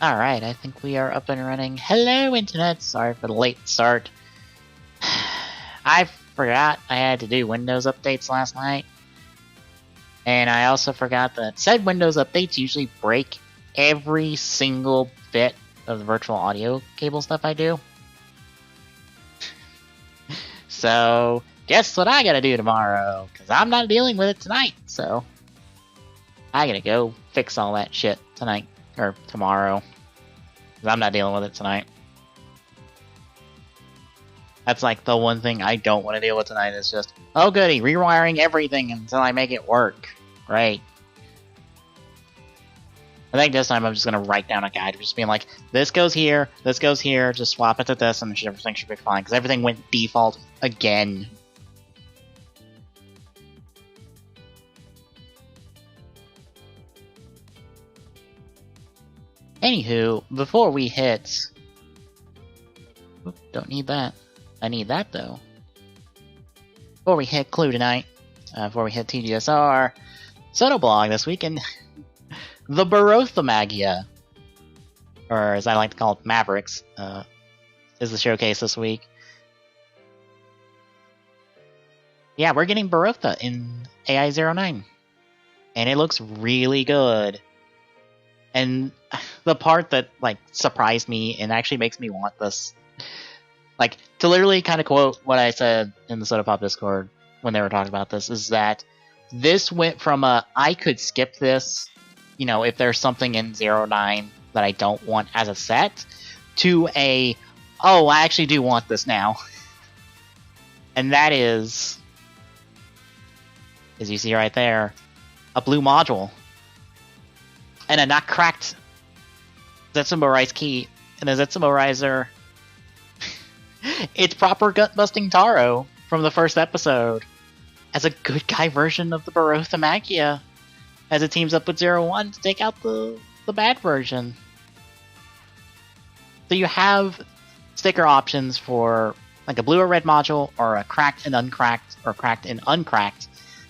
Alright, I think we are up and running. Hello, Internet! Sorry for the late start. I forgot I had to do Windows updates last night. And I also forgot that said Windows updates usually break every single bit of the virtual audio cable stuff I do. So, guess what I gotta do tomorrow? Because I'm not dealing with it tonight, so I gotta go fix all that shit tonight. Or tomorrow. I'm not dealing with it tonight. That's like the one thing I don't want to deal with tonight is just, oh goody, rewiring everything until I make it work. Great. I think this time I'm just going to write down a guide, just being like, this goes here, just swap it to this, and everything should be fine, because everything went default again. Anywho, before we hit... Oop, don't need that. I need that, though. Before we hit Clue tonight, before we hit TGSR, Sotoblog this weekend, the Barothamagia, or as I like to call it, Mavericks, is the showcase this week. Yeah, we're getting Barotha in AI09, and it looks really good. And the part that, like, surprised me and actually makes me want this, like, to literally kind of quote what I said in the Soda Pop Discord when they were talking about this, is that this went from a, I could skip this, you know, if there's something in 09 that I don't want as a set, to a, oh, I actually do want this now. And that is, as you see right there, a blue module. And a not cracked Zetsubo Rise key, and a Zetsubo Riser. It's proper gut-busting Taro from the first episode, as a good guy version of the Barothamagia, as it teams up with 01 to take out the bad version. So you have sticker options for like a blue or red module, or a cracked and uncracked, or cracked and uncracked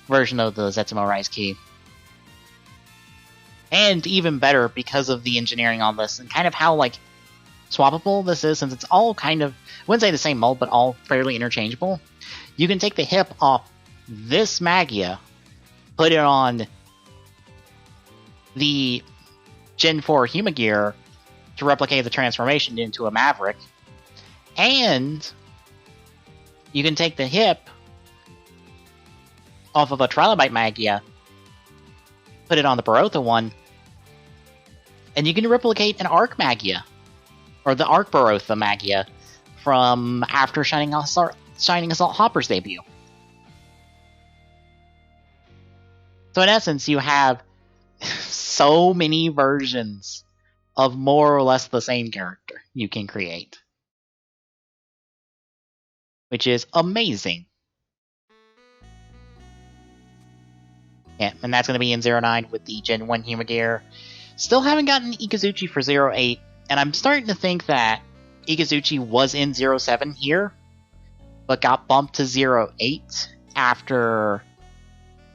version of the Zetsubo Rise key. And even better because of the engineering on this and kind of how, like, swappable this is, since it's all kind of, I wouldn't say the same mold, but all fairly interchangeable. You can take the hip off this Magia, put it on the Gen 4 Humagear to replicate the transformation into a Maverick, and you can take the hip off of a Trilobite Magia, put it on the Barotha one, and you can replicate an Arc Magia, or the Arc Barotha Magia, from after Shining Assault Hopper's debut. So in essence, you have so many versions of more or less the same character you can create, which is amazing. Yeah, and that's going to be in 09 with the Gen 1 Humagear. Still haven't gotten Ikazuchi for 08, and I'm starting to think that Ikazuchi was in 07 here, but got bumped to 08 after,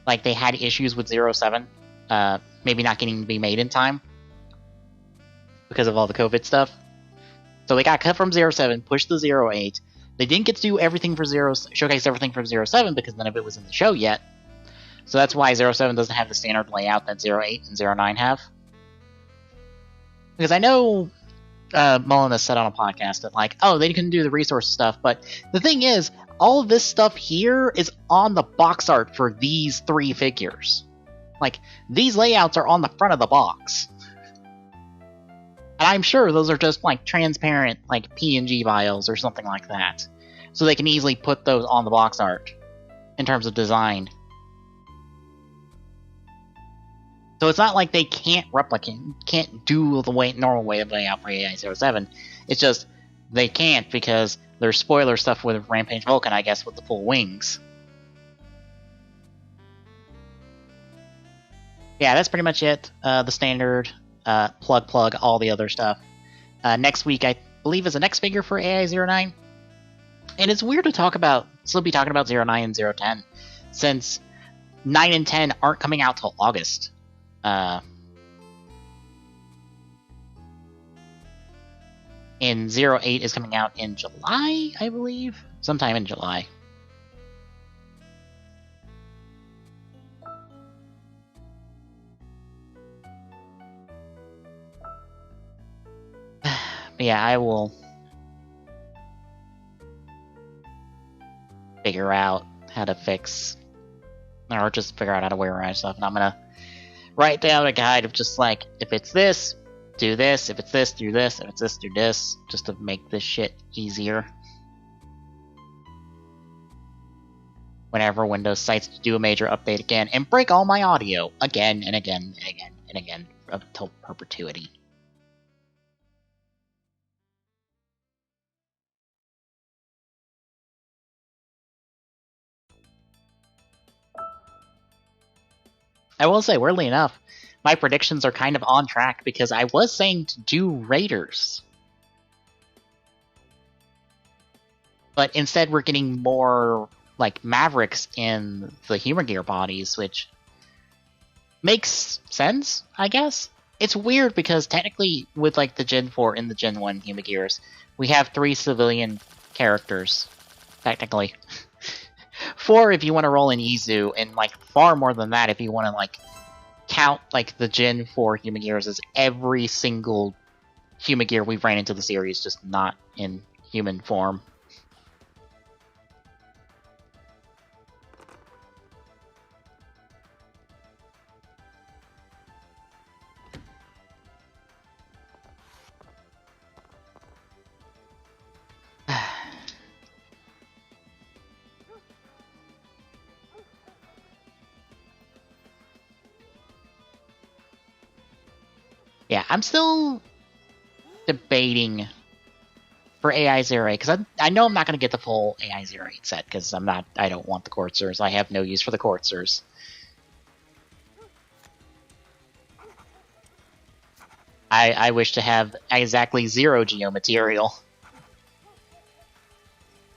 like, they had issues with 07, maybe not getting to be made in time because of all the COVID stuff. So they got cut from 07, pushed to 08. They didn't get to do everything for showcase everything from 07 because none of it was in the show yet. So that's why 07 doesn't have the standard layout that 08 and 09 have. Because I know Mullen has said on a podcast that, like, oh, they couldn't do the resource stuff, but the thing is, all of this stuff here is on the box art for these 3 figures. Like, these layouts are on the front of the box. And I'm sure those are just, like, transparent, like, PNG files or something like that. So they can easily put those on the box art in terms of design. So it's not like they can't replicate, can't do the normal way of layout for AI07. It's just, they can't because there's spoiler stuff with Rampage Vulcan, I guess, with the full wings. Yeah, that's pretty much it. The standard, plug, all the other stuff. Next week, I believe, is the next figure for AI09. And it's weird to talk about, still be talking about 09 and 010, since 9 and 10 aren't coming out till August. in 08 is coming out in July, I believe? Sometime in July. But yeah, I will figure out how to fix, or just figure out how to wear around stuff, and I'm gonna write down a guide of just like, if it's this, do this, if it's this, do this, if it's this, do this, just to make this shit easier. Whenever Windows decides to do a major update again and break all my audio again and again and again and again until perpetuity. I will say, weirdly enough, my predictions are kind of on track because I was saying to do Raiders. But instead we're getting more, like, Mavericks in the Humor Gear bodies, which makes sense, I guess? It's weird because technically with, like, the Gen 4 and the Gen 1 Humor Gears, we have 3 civilian characters, technically. 4 if you want to roll in Izu, and, like, far more than that if you want to, like, count, like, the Gen 4 Human Gears as every single Human Gear we've ran into the series, just not in human form. Yeah, I'm still debating for AI-08, because I know I'm not going to get the full AI-08 set, because I don't want the Quartzers. I have no use for the Quartzers. I wish to have exactly 0 geomaterial.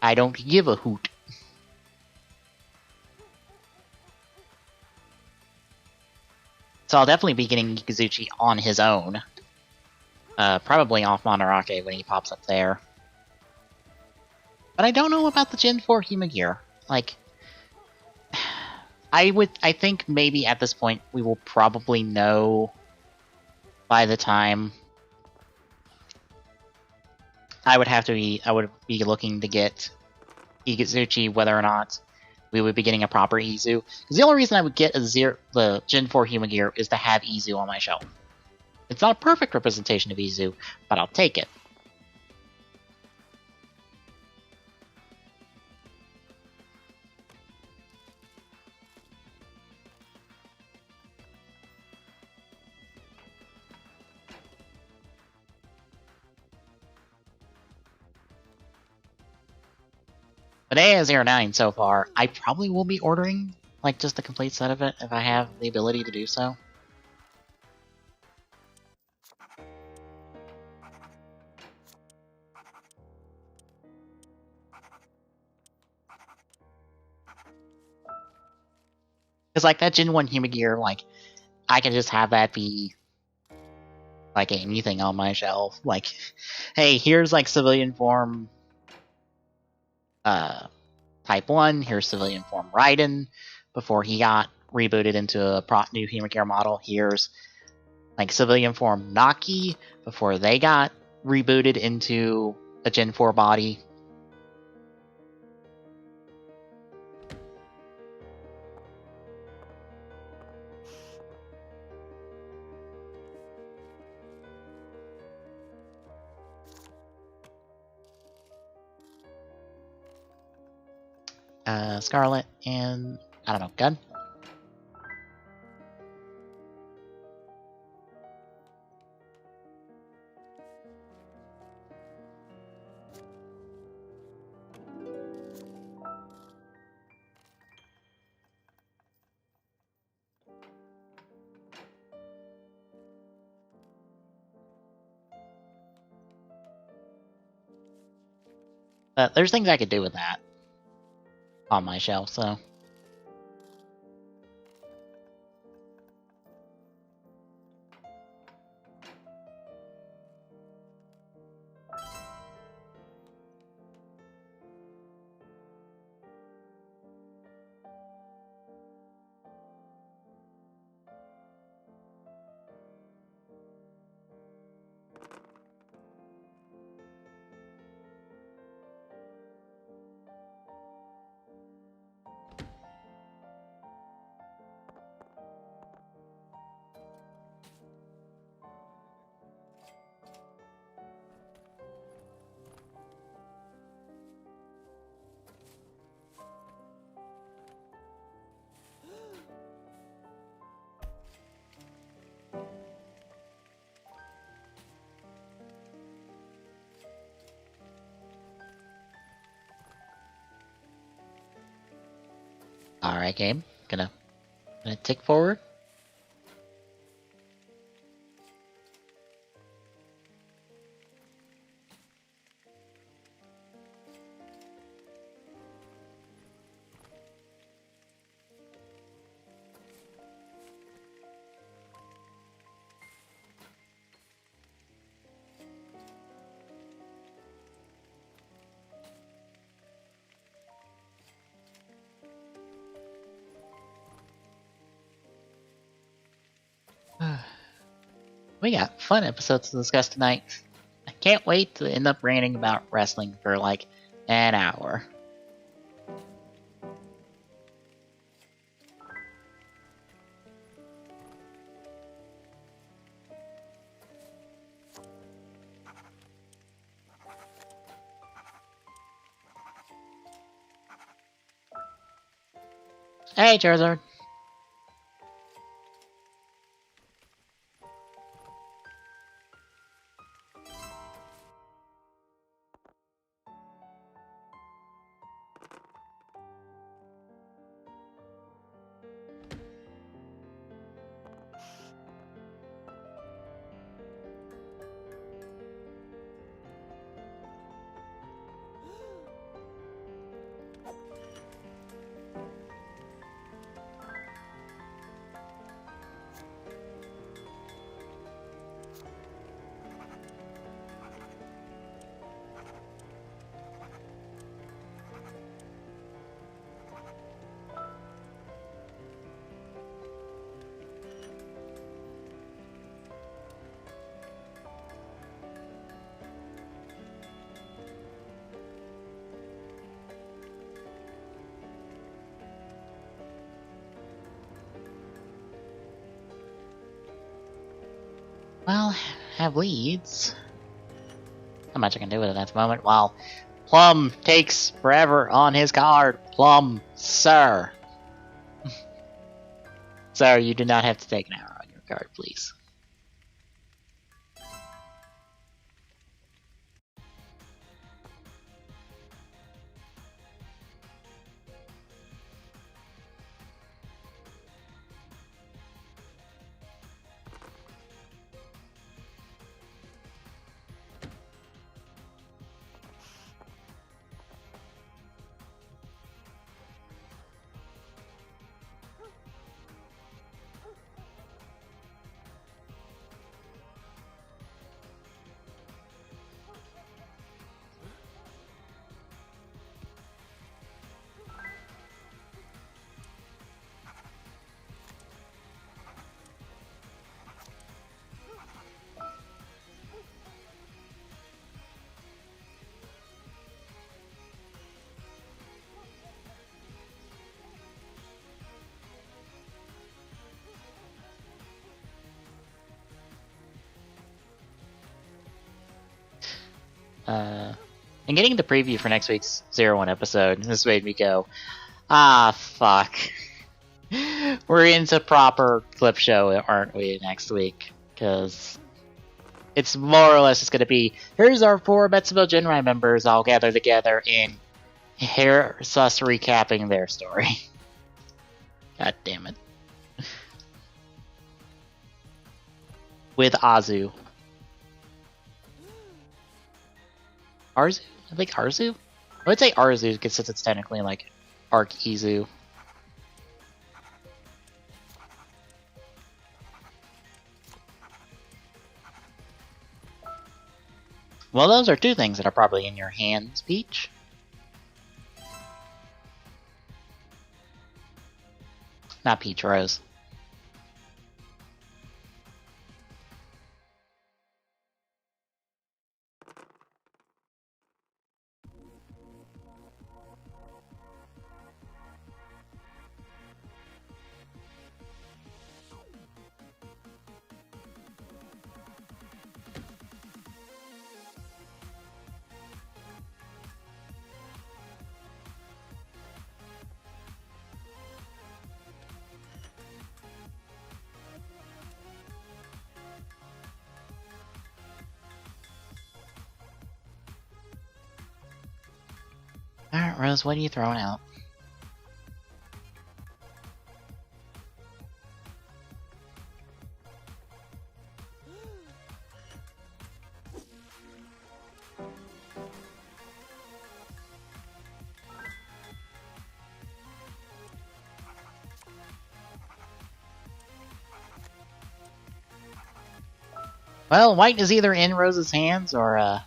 I don't give a hoot. So I'll definitely be getting Ikazuchi on his own. Probably off Monorake when he pops up there. But I don't know about the Gen 4 Humagear. Like, I think maybe at this point we will probably know by the time I would be looking to get Ikazuchi whether or not we would be getting a proper Izu. Because the only reason I would get the Gen 4 Humagear is to have Izu on my shelf. It's not a perfect representation of Izu, but I'll take it. But AI09 so far, I probably will be ordering, like, just the complete set of it if I have the ability to do so. Because, like, that Gen 1 Humagear, like, I can just have that be, like, anything on my shelf. Like, hey, here's, like, civilian form, Type 1, here's civilian form Raiden, before he got rebooted into a new Humagear model. Here's, like, civilian form Naki, before they got rebooted into a Gen 4 body. Scarlet, and, I don't know, gun? There's things I could do with that on my shelf, so. Alright, game. Gonna tick forward. We got fun episodes to discuss tonight. I can't wait to end up ranting about wrestling for like an hour. Hey, Charizard. Well, have leads. Not much I can do with it at the moment. While Plum takes forever on his card. Plum, sir. Sir, you do not have to take an arrow on your card, please. And getting the preview for next week's 01 episode, this made me go, ah, fuck. We're into proper clip show, aren't we, next week? Because it's more or less just going to be, here's our 4 Betsville Genrai members all gathered together, and here's us recapping their story. God damn it. With Azu. Arzu? I think Arzu? I would say Arzu because since it's technically like Arc-Izu. Well, those are 2 things that are probably in your hands, Peach. Not Peach, Rose. Alright, Rose, what are you throwing out? Well, white is either in Rose's hands or,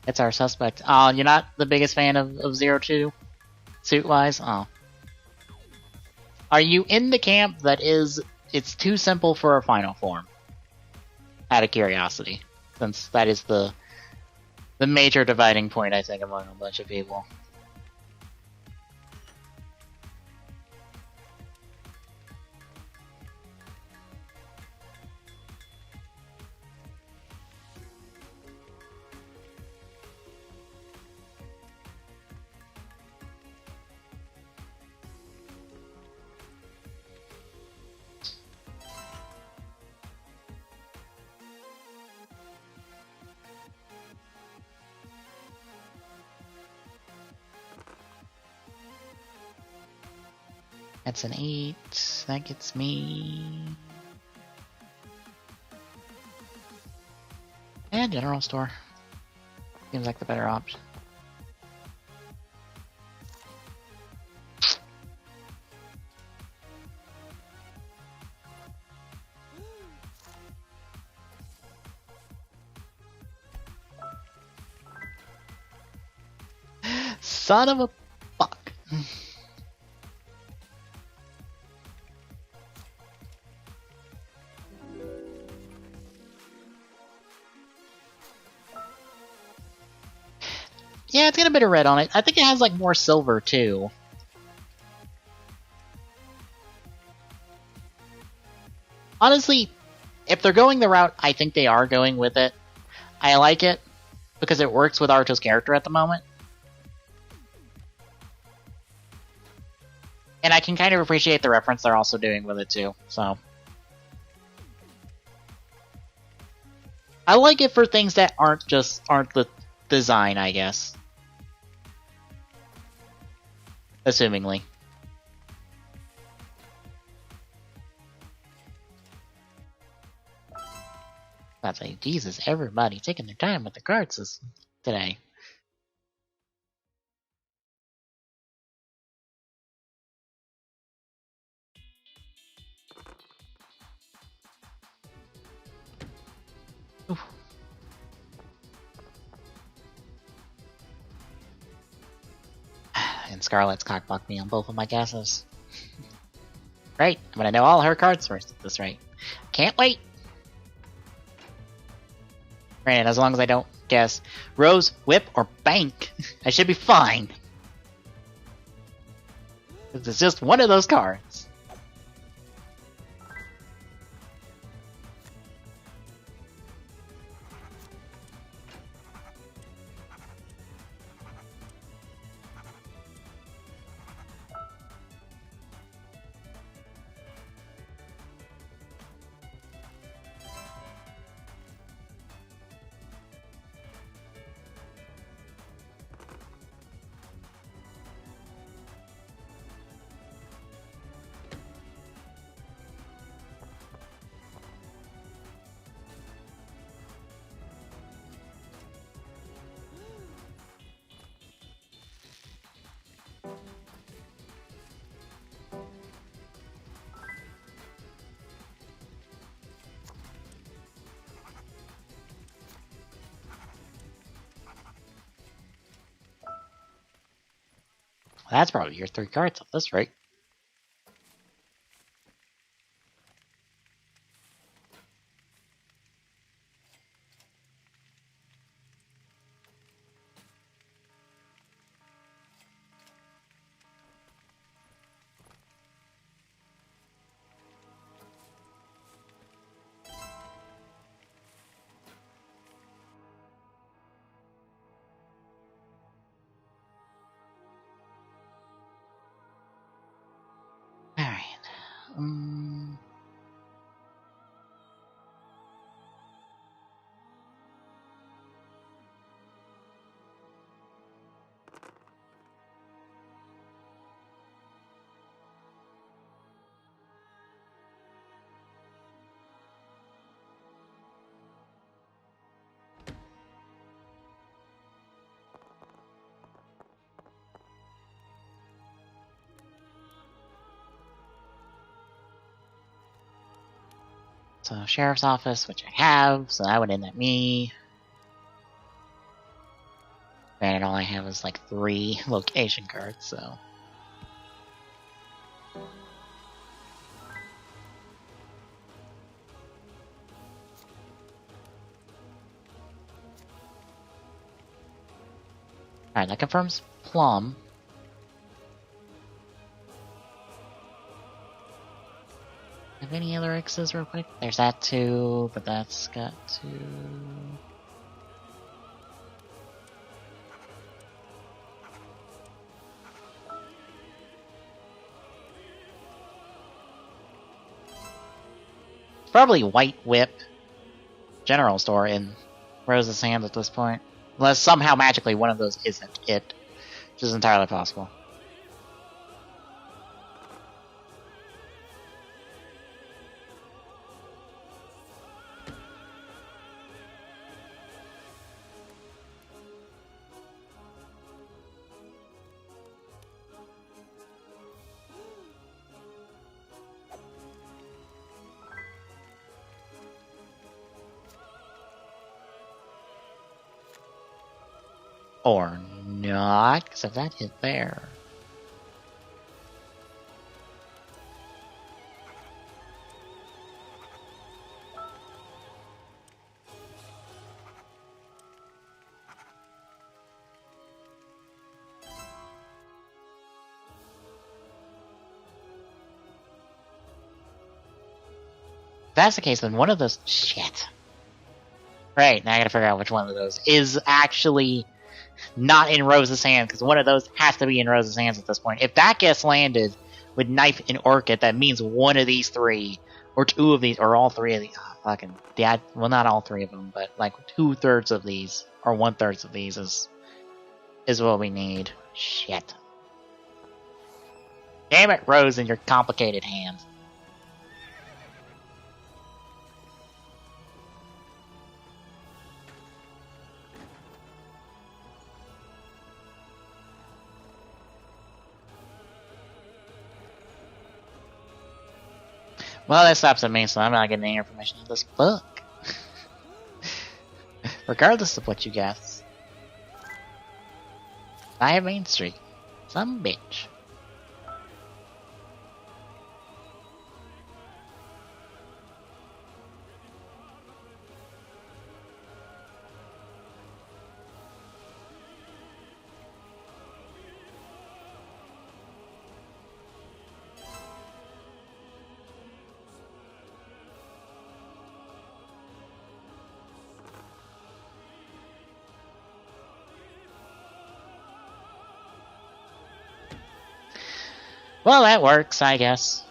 it's our suspect. Oh, you're not the biggest fan of 02? Suit-wise? Oh. Are you in the camp that is... It's too simple for a final form? Out of curiosity. Since that is the major dividing point, I think, among a bunch of people. That's an 8. That gets me... Yeah, general store. Seems like the better option. Son of a fuck. Yeah, it's got a bit of red on it. I think it has like more silver too. Honestly, if they're going the route I think they are going with it, I like it because it works with Arto's character at the moment. And I can kind of appreciate the reference they're also doing with it too, so. I like it for things that aren't the design, I guess. Assumingly. That's like, Jesus, everybody taking their time with the cards today. Oof. And Scarlet's cockblocked me on both of my guesses. Right, I'm gonna know all her cards first at this rate. Can't wait! Granted, as long as I don't guess Rose, Whip, or Bank, I should be fine. It's just one of those cards. That's probably your 3 cards at this rate. Alright. So, Sheriff's Office, which I have, so that would end at me. Granted, all I have is like 3 location cards, so. Alright, that confirms Plum. Have any other X's real quick? There's that too, but that's got to... Probably White Whip General Store in Rose's hands at this point. Unless somehow magically one of those isn't it. Which is entirely possible. Or not, because if that hit there... If that's the case, then one of those... Shit. Right, now I gotta figure out which one of those is actually not in Rose's hands, because one of those has to be in Rose's hands at this point. If that gets landed with Knife and Orchid, that means one of these 3, or 2 of these, or all 3 of these... Oh, fucking... Yeah, well, not all 3 of them, but like 2/3 of these, or 1/3 of these is what we need. Shit. Damn it, Rose, and your complicated hands. Well, that stops at me, so I'm not getting any information in this book. Regardless of what you guess. I have Main Street. Some bitch. Well, that works, I guess.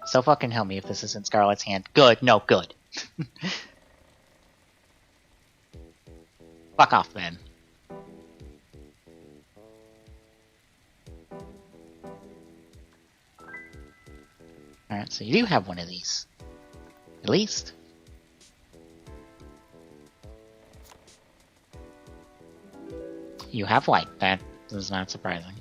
So fucking help me if this is in Scarlet's hand. Good, no, good. Fuck off, then. Alright, so you do have one of these. At least. You have white. That is not surprising.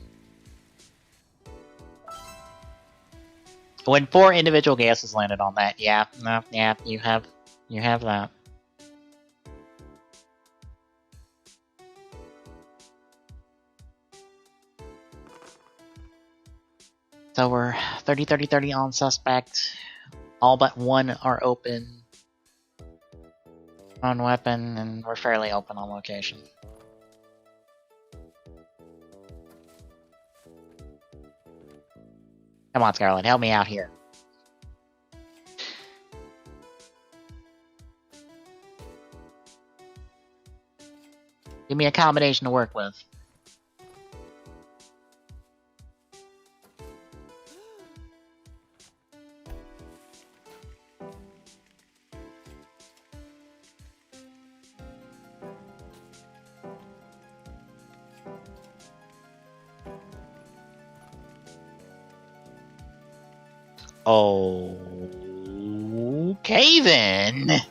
When 4 individual gases landed on that, yeah, no, yeah, you have that. So we're 30-30-30 on suspect. All but 1 are open on weapon, and we're fairly open on location. Come on, Scarlet, help me out here. Give me a combination to work with. Okay then.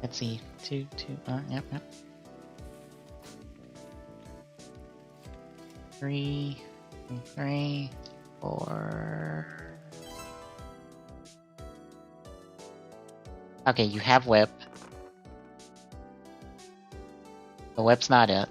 Let's see. Two. Yep. 3, 4. Okay, you have whip. The whip's not it.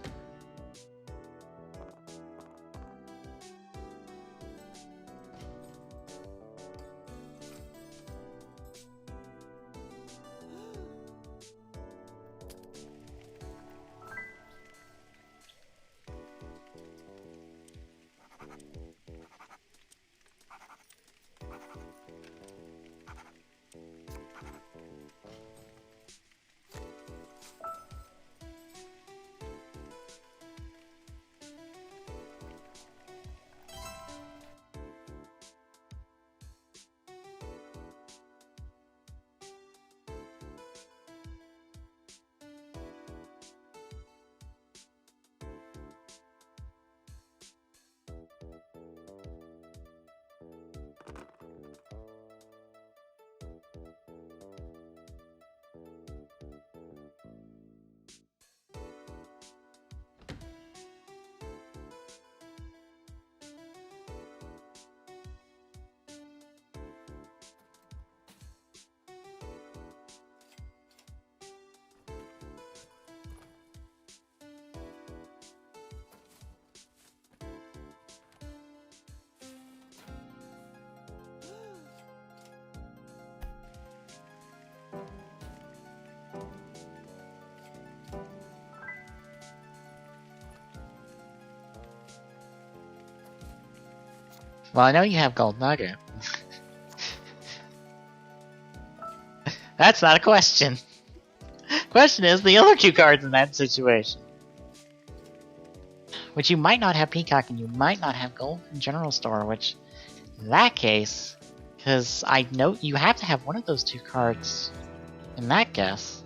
Well, I know you have gold nugget. That's not a question. Question is the other 2 cards in that situation. Which you might not have Peacock and you might not have gold in General Store, which in that case, because I know you have to have one of those 2 cards in that guess.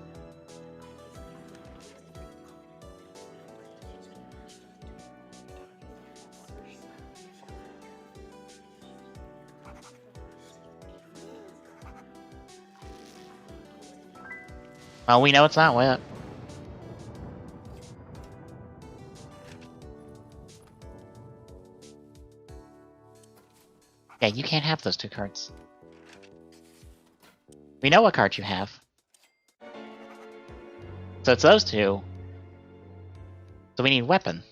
Well, we know it's not whip. Yeah, you can't have those 2 cards. We know what card you have. So it's those 2. So we need weapon.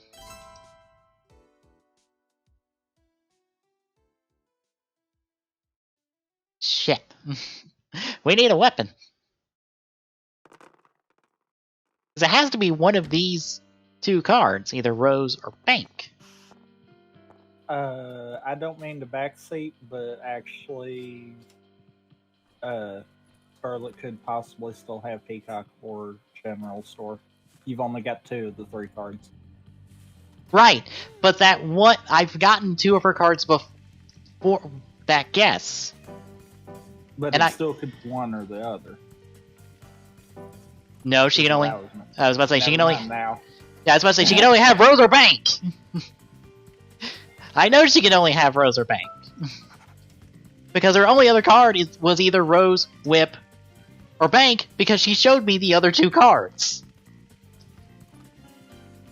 Shit. We need a weapon. Because it has to be one of these 2 cards, either Rose or Bank. I don't mean to backseat, but actually, Scarlet could possibly still have Peacock or General Store. You've only got 2 of the 3 cards. Right, but that one I've gotten 2 of her cards before that guess. But and it still could be one or the other. No, she can only. I was about to say she can only. Now. Yeah, I was about to say she can only have Rose or Bank. I know she can only have Rose or Bank. Because her only other card was either Rose, Whip, or Bank, because she showed me the other 2 cards.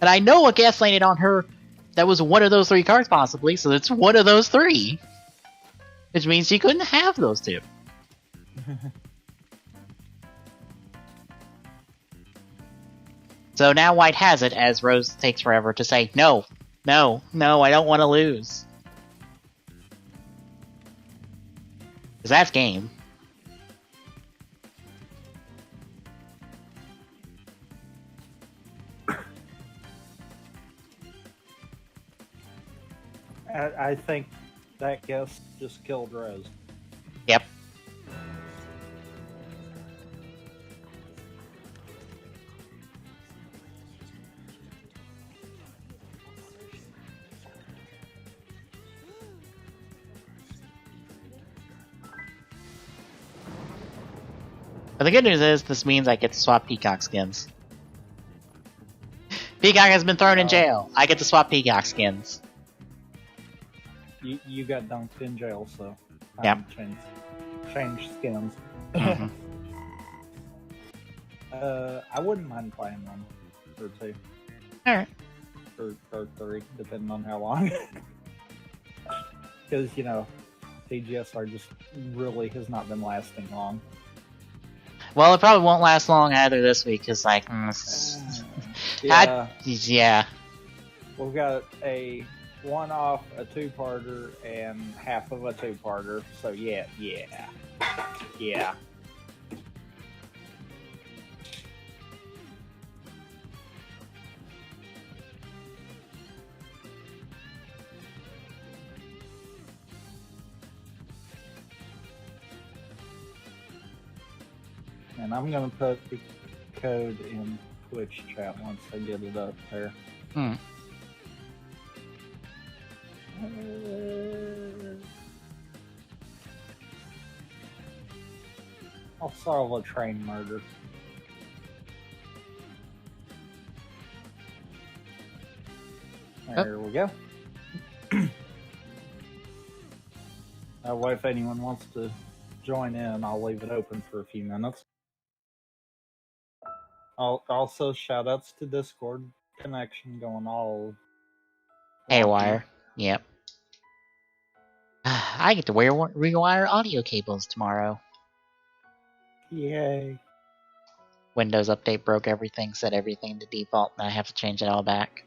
And I know what gas landed on her that was one of those 3 cards possibly, so it's one of those 3. Which means she couldn't have those 2. So now White has it, as Rose takes forever to say, no, I don't want to lose. Because that's game. I think that guess just killed Rose. Yep. But the good news is, this means I get to swap Peacock skins. Peacock has been thrown in jail. I get to swap Peacock skins. You got dunked in jail, so yep. Change skins. I wouldn't mind playing one or two. Alright. Or three, depending on how long. Because, TGSR just really has not been lasting long. Well, it probably won't last long either this week, because, like, yeah. We've got a one-off, a two-parter, and half of a two-parter, so yeah. And I'm gonna put the code in Twitch chat once I get it up there. I'll solve a train murder. There we go. That way, if anyone wants to join in, I'll leave it open for a few minutes. Also, shoutouts to Discord connection going all haywire. Yep. I get to rewire audio cables tomorrow. Yay. Windows Update broke everything, set everything to default, and I have to change it all back.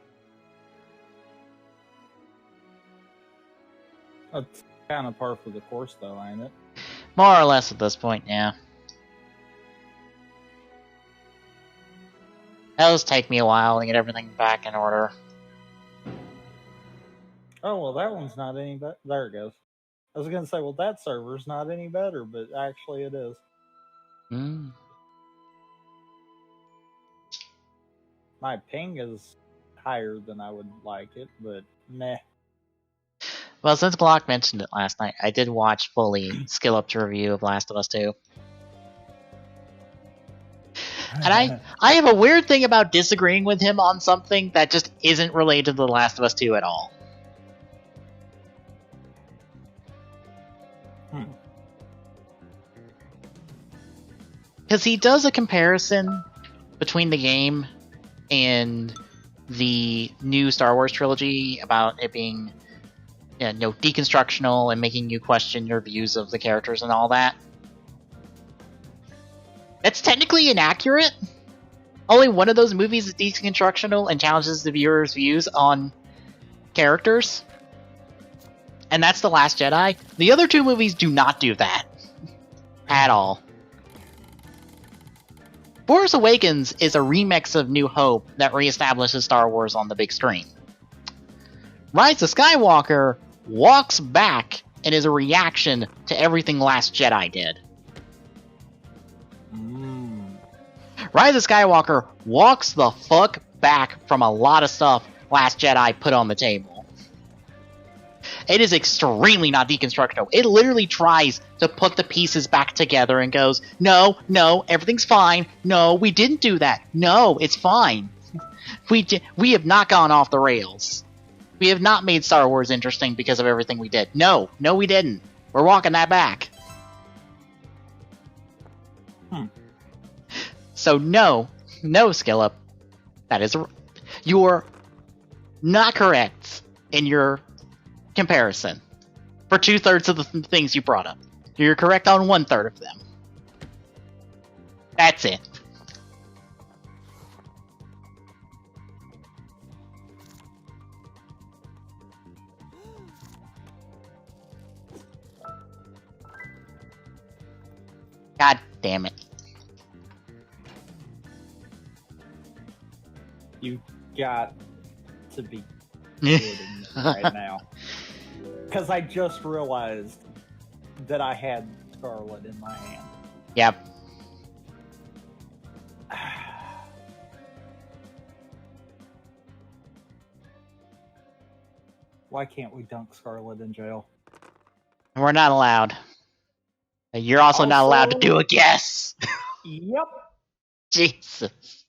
That's kind of par for the course, though, ain't it? More or less at this point, yeah. It'll just take me a while to get everything back in order. Oh, well, that one's not any better. There it goes. I was going to say, well, that server's not any better, but actually it is. My ping is higher than I would like it, but meh. Well, since Glock mentioned it last night, I did watch fully Skill Up's review of Last of Us 2. And I have a weird thing about disagreeing with him on something that just isn't related to The Last of Us 2 at all. Because he does a comparison between the game and the new Star Wars trilogy about it being deconstructional and making you question your views of the characters and all that. That's technically inaccurate. Only one of those movies is deconstructional and challenges the viewer's views on characters. And that's The Last Jedi. The other two movies do not do that. At all. Force Awakens is a remix of New Hope that reestablishes Star Wars on the big screen. Rise of Skywalker walks back and is a reaction to everything Last Jedi did. Rise of Skywalker walks the fuck back from a lot of stuff Last Jedi put on the table. It is extremely not deconstructional. It literally tries to put the pieces back together and goes, no, everything's fine. No, we didn't do that. No, it's fine. We have not gone off the rails. We have not made Star Wars interesting because of everything we did. No, we didn't. We're walking that back. So no, Skill Up. That is, you're not correct in your comparison for 2/3 of the things you brought up. You're correct on 1/3 of them. That's it. God damn it. You got to be kidding me right now. Because I just realized that I had Scarlet in my hand. Yep. Why can't we dunk Scarlet in jail? We're not allowed. You're also not allowed to do a guess. Yep. Jesus.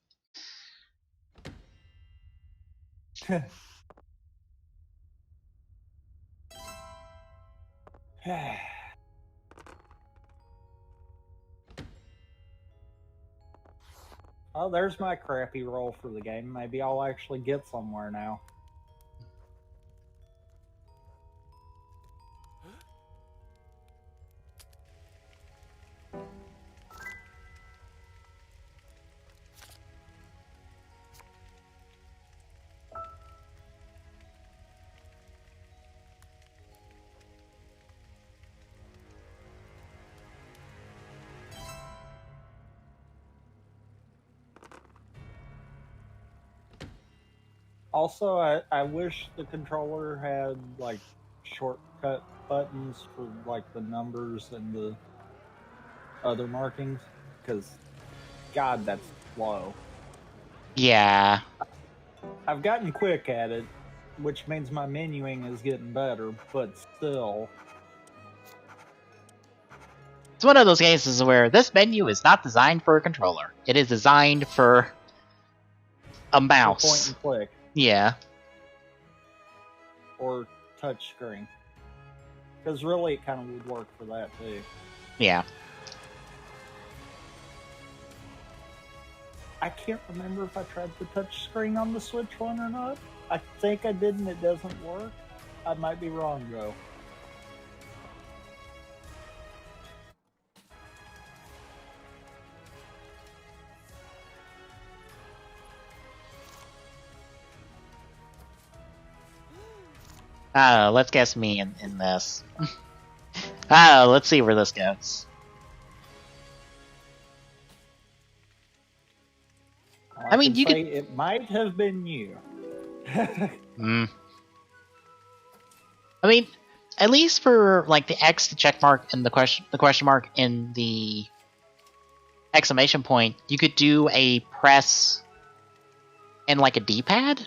Oh, there's my crappy roll for the game. Maybe I'll actually get somewhere now. Also, I wish the controller had like shortcut buttons for like the numbers and the other markings, because God, that's slow. Yeah. I've gotten quick at it, which means my menuing is getting better, but still. It's one of those cases where this menu is not designed for a controller. It is designed for a mouse. Point and click. Yeah. Or touch screen. Because really, it kind of would work for that too. Yeah. I can't remember if I tried the touch screen on the Switch one or not. I think I did and it doesn't work. I might be wrong though. Let's guess me in this. Let's see where this goes. I mean, you could... It might have been you. I mean, at least for like the X, the check mark, and the question mark in the exclamation point, you could do a press and like a D-pad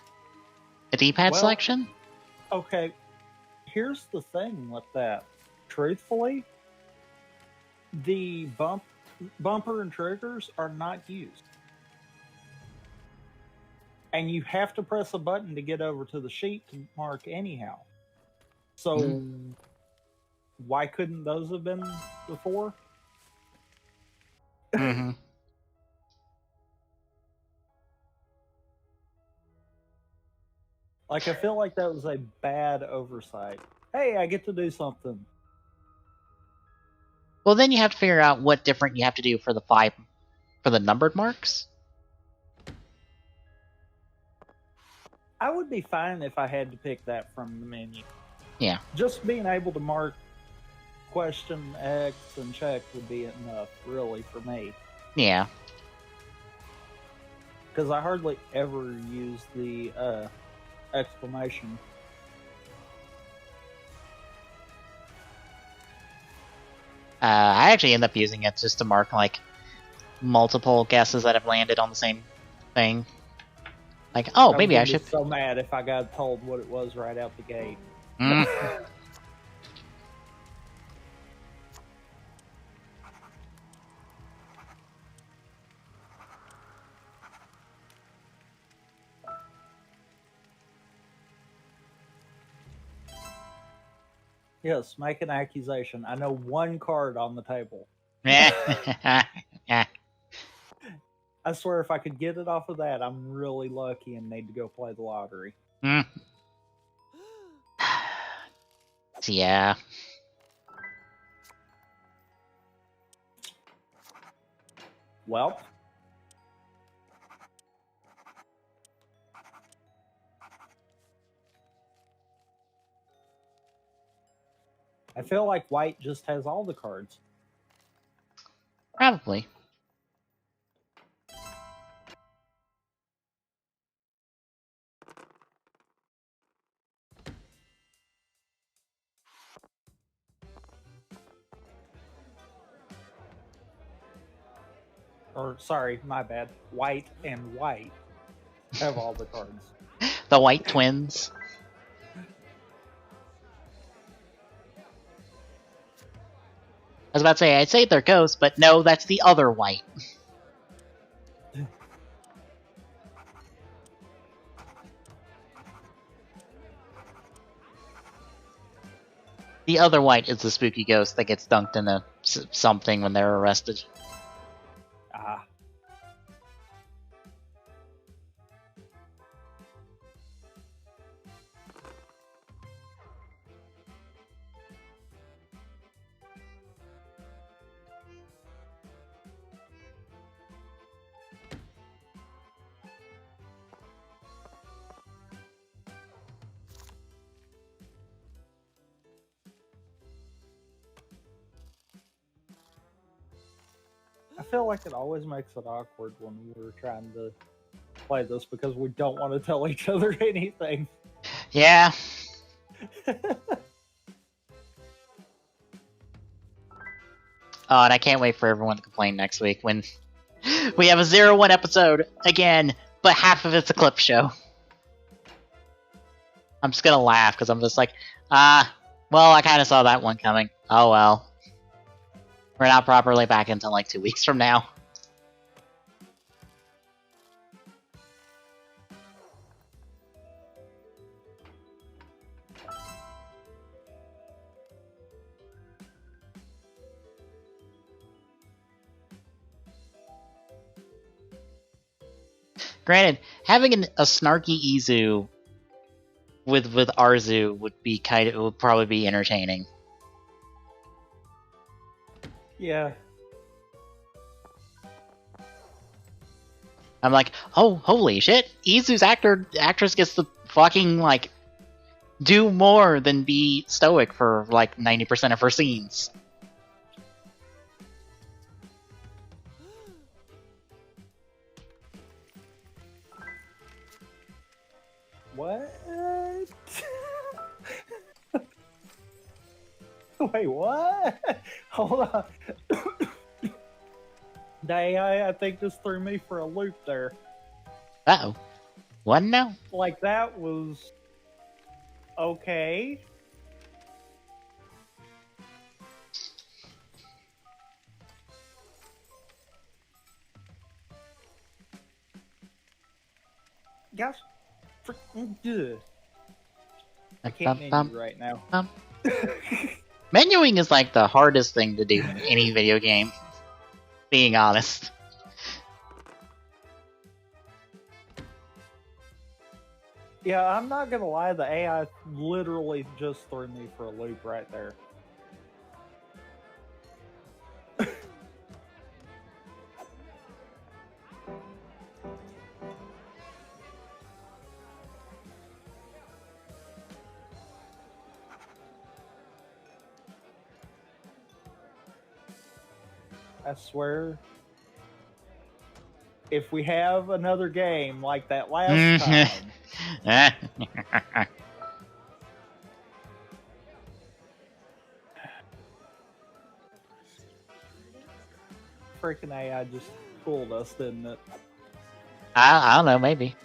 selection. Okay, here's the thing with that. Truthfully, the bumper and triggers are not used. And you have to press a button to get over to the sheet to mark anyhow. So, why couldn't those have been before? Mm-hmm. Like, I feel like that was a bad oversight. Hey, I get to do something. Well, then you have to figure out what different you have to do for the numbered marks. I would be fine if I had to pick that from the menu. Yeah. Just being able to mark question, X, and check would be enough, really, for me. Yeah. Because I hardly ever use the exclamation. I actually end up using it just to mark like multiple guesses that have landed on the same thing. Like, oh, maybe I should. Be so mad if I got told what it was right out the gate. Yes, make an accusation. I know one card on the table. I swear if I could get it off of that, I'm really lucky and need to go play the lottery. Yeah. Well. I feel like white just has all the cards. Probably. Or, sorry, my bad. White and white have all the cards. The white twins. I was about to say, I'd say they're ghosts, but no, that's the other white. The other white is the spooky ghost that gets dunked in something when they're arrested. Ah. feel like it always makes it awkward when we're trying to play this because we don't want to tell each other anything. Yeah. Oh, and I can't wait for everyone to complain next week when we have a 0-1 episode again, but half of it's a clip show. I'm just gonna laugh because I'm just like, well, I kind of saw that one coming. Oh well. We're not properly back until like 2 weeks from now. Granted, having a snarky Izu with Arzu would probably be entertaining. Yeah. I'm like, oh, holy shit! Izu's actress gets to fucking like do more than be stoic for like 90% of her scenes. What? Wait, what? Hold on. The AI, I think, just threw me for a loop there. Uh-oh. What now? Like, that was... okay. Gosh. Freaking... I can't menu right now. Menuing is like the hardest thing to do in any video game. Being honest. Yeah, I'm not gonna lie, the AI literally just threw me for a loop right there. I swear, if we have another game like that last time... Freaking AI just fooled us, didn't it? I don't know, maybe.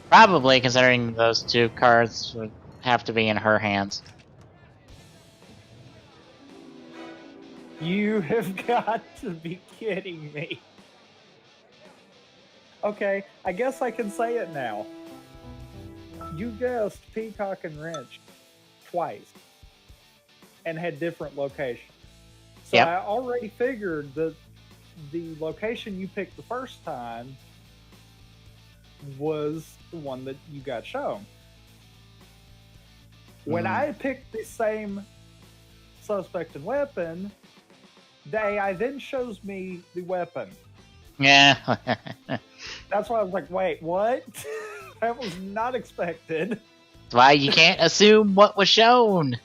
Probably, considering those two cards would have to be in her hands. You have got to be kidding me. Okay, I guess I can say it now. You guessed Peacock and Wrench twice and had different locations. So yep. I already figured that the location you picked the first time was the one that you got shown. When I picked the same suspect and weapon, the AI then shows me the weapon. Yeah. That's why I was like, wait, what? That was not expected. That's why you can't assume what was shown.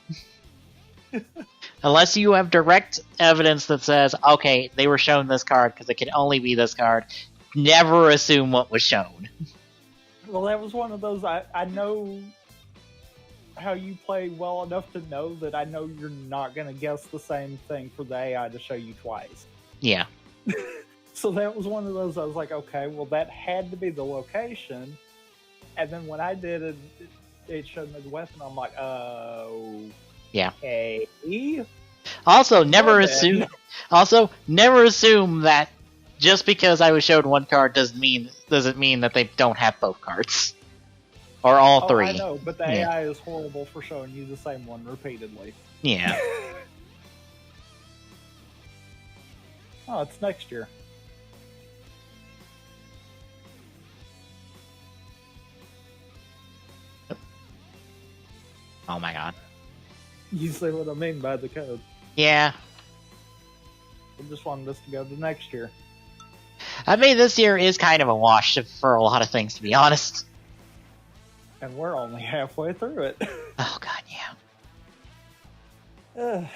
Unless you have direct evidence that says, okay, they were shown this card because it can only be this card. Never assume what was shown. Well, that was one of those, I know how you play well enough to know that I know you're not going to guess the same thing for the AI to show you twice. Yeah. So that was one of those, I was like, okay, well, that had to be the location. And then when I did it, it showed me the weapon. I'm like, oh. Yeah. Okay. Also, never assume that just because I was showed one card doesn't mean that they don't have both cards. Or all three. I know, but the AI is horrible for showing you the same one repeatedly. Yeah. Oh, it's next year. Oh my god. You see what I mean by the code. Yeah. I just wanted us to go to next year. I mean, this year is kind of a wash for a lot of things, to be honest. And we're only halfway through it. Oh god, yeah.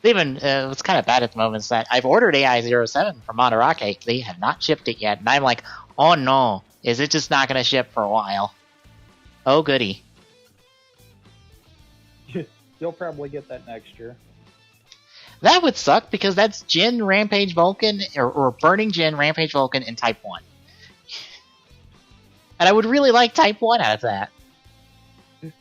Even what's kind of bad at the moment is that I've ordered AI-07 from Madarake. They have not shipped it yet, and I'm like, oh no, is it just not going to ship for a while? Oh goody. You'll probably get that next year. That would suck because that's Jin, Rampage, Vulcan, or Burning Jin, Rampage, Vulcan, and Type 1. And I would really like Type 1 out of that. I'm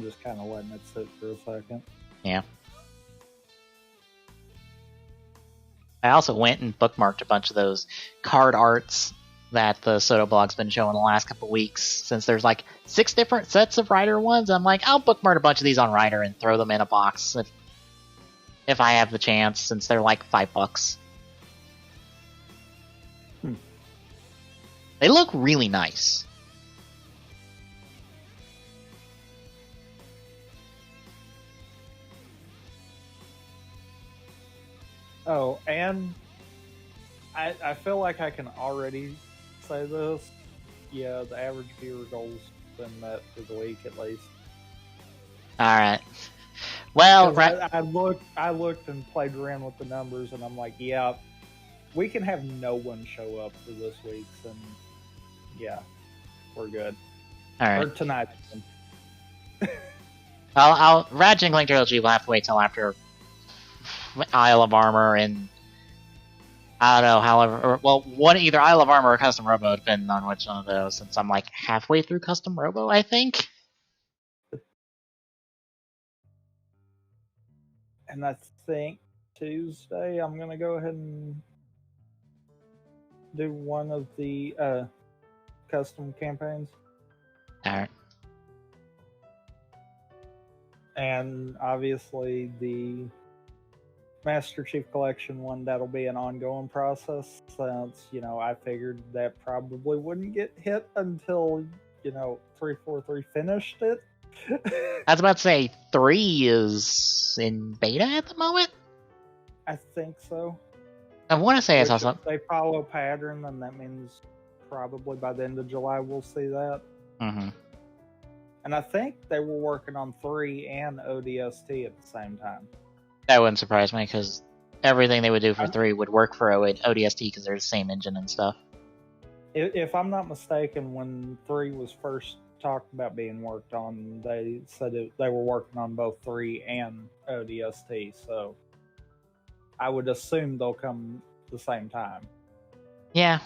just kind of letting it sit for a second. Yeah. I also went and bookmarked a bunch of those card arts that the Soto blog's been showing the last couple weeks. Since there's like 6 different sets of Rider ones, I'm like, I'll bookmark a bunch of these on Rider and throw them in a box if I have the chance, since they're like $5. They look really nice. Oh, and I feel like I can already say this. Yeah, the average viewer goal's been met for the week at least. Alright. Well, I looked and played around with the numbers, and I'm like, yeah, we can have no one show up for this week's, and yeah, we're good. Alright. Or tonight. I'll Rad Jingling Trilogy will have to wait till after Isle of Armor and I don't know, however, either Isle of Armor or Custom Robo, depending on which one of those, since I'm like halfway through Custom Robo, I think. And I think Tuesday I'm gonna go ahead and do one of the custom campaigns. Alright. And obviously the Master Chief Collection one, that'll be an ongoing process, since, I figured that probably wouldn't get hit until, 343 finished it. I was about to say 3 is in beta at the moment? I think so. I want to say I saw something. They follow pattern, and that means probably by the end of July we'll see that. Mm-hmm. And I think they were working on 3 and ODST at the same time. That wouldn't surprise me, because everything they would do for 3 would work for ODST, because they're the same engine and stuff. If I'm not mistaken, when 3 was first talked about being worked on, they said they were working on both 3 and ODST, so I would assume they'll come the same time. Yeah.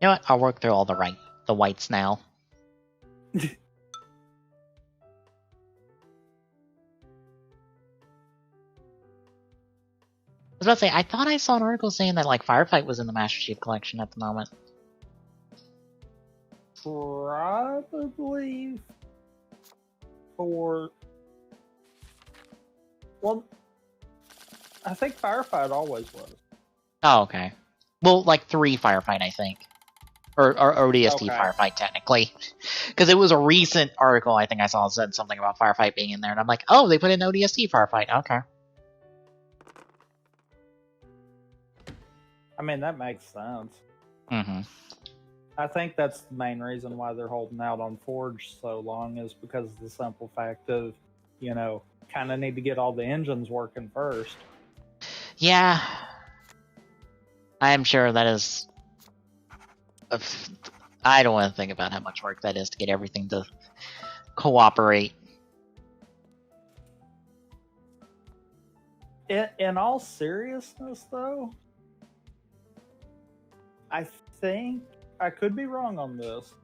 You know what? I'll work through all the whites now. I was about to say, I thought I saw an article saying that like Firefight was in the Master Chief Collection at the moment. Probably for... Well, I think Firefight always was. Oh, okay. Well, like 3 Firefight, I think. Or ODST okay. Firefight, technically. Because it was a recent article I think I saw said something about Firefight being in there, and I'm like, oh, they put in ODST Firefight. Okay. I mean, that makes sense. Mm-hmm. I think that's the main reason why they're holding out on Forge so long, is because of the simple fact of, kind of need to get all the engines working first. Yeah. I am sure that is... I don't want to think about how much work that is to get everything to cooperate. In all seriousness, though, I think, I could be wrong on this,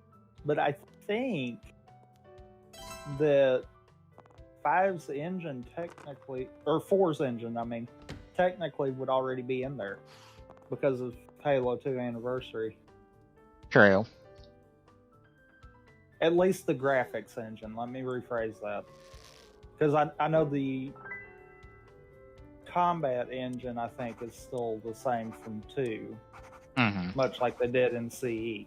but I think that 5's engine technically, or 4's engine, technically would already be in there because of Halo 2 Anniversary. True. At least the graphics engine. Let me rephrase that. Because I know the combat engine, I think, is still the same from 2. Mm-hmm. Much like they did in CE.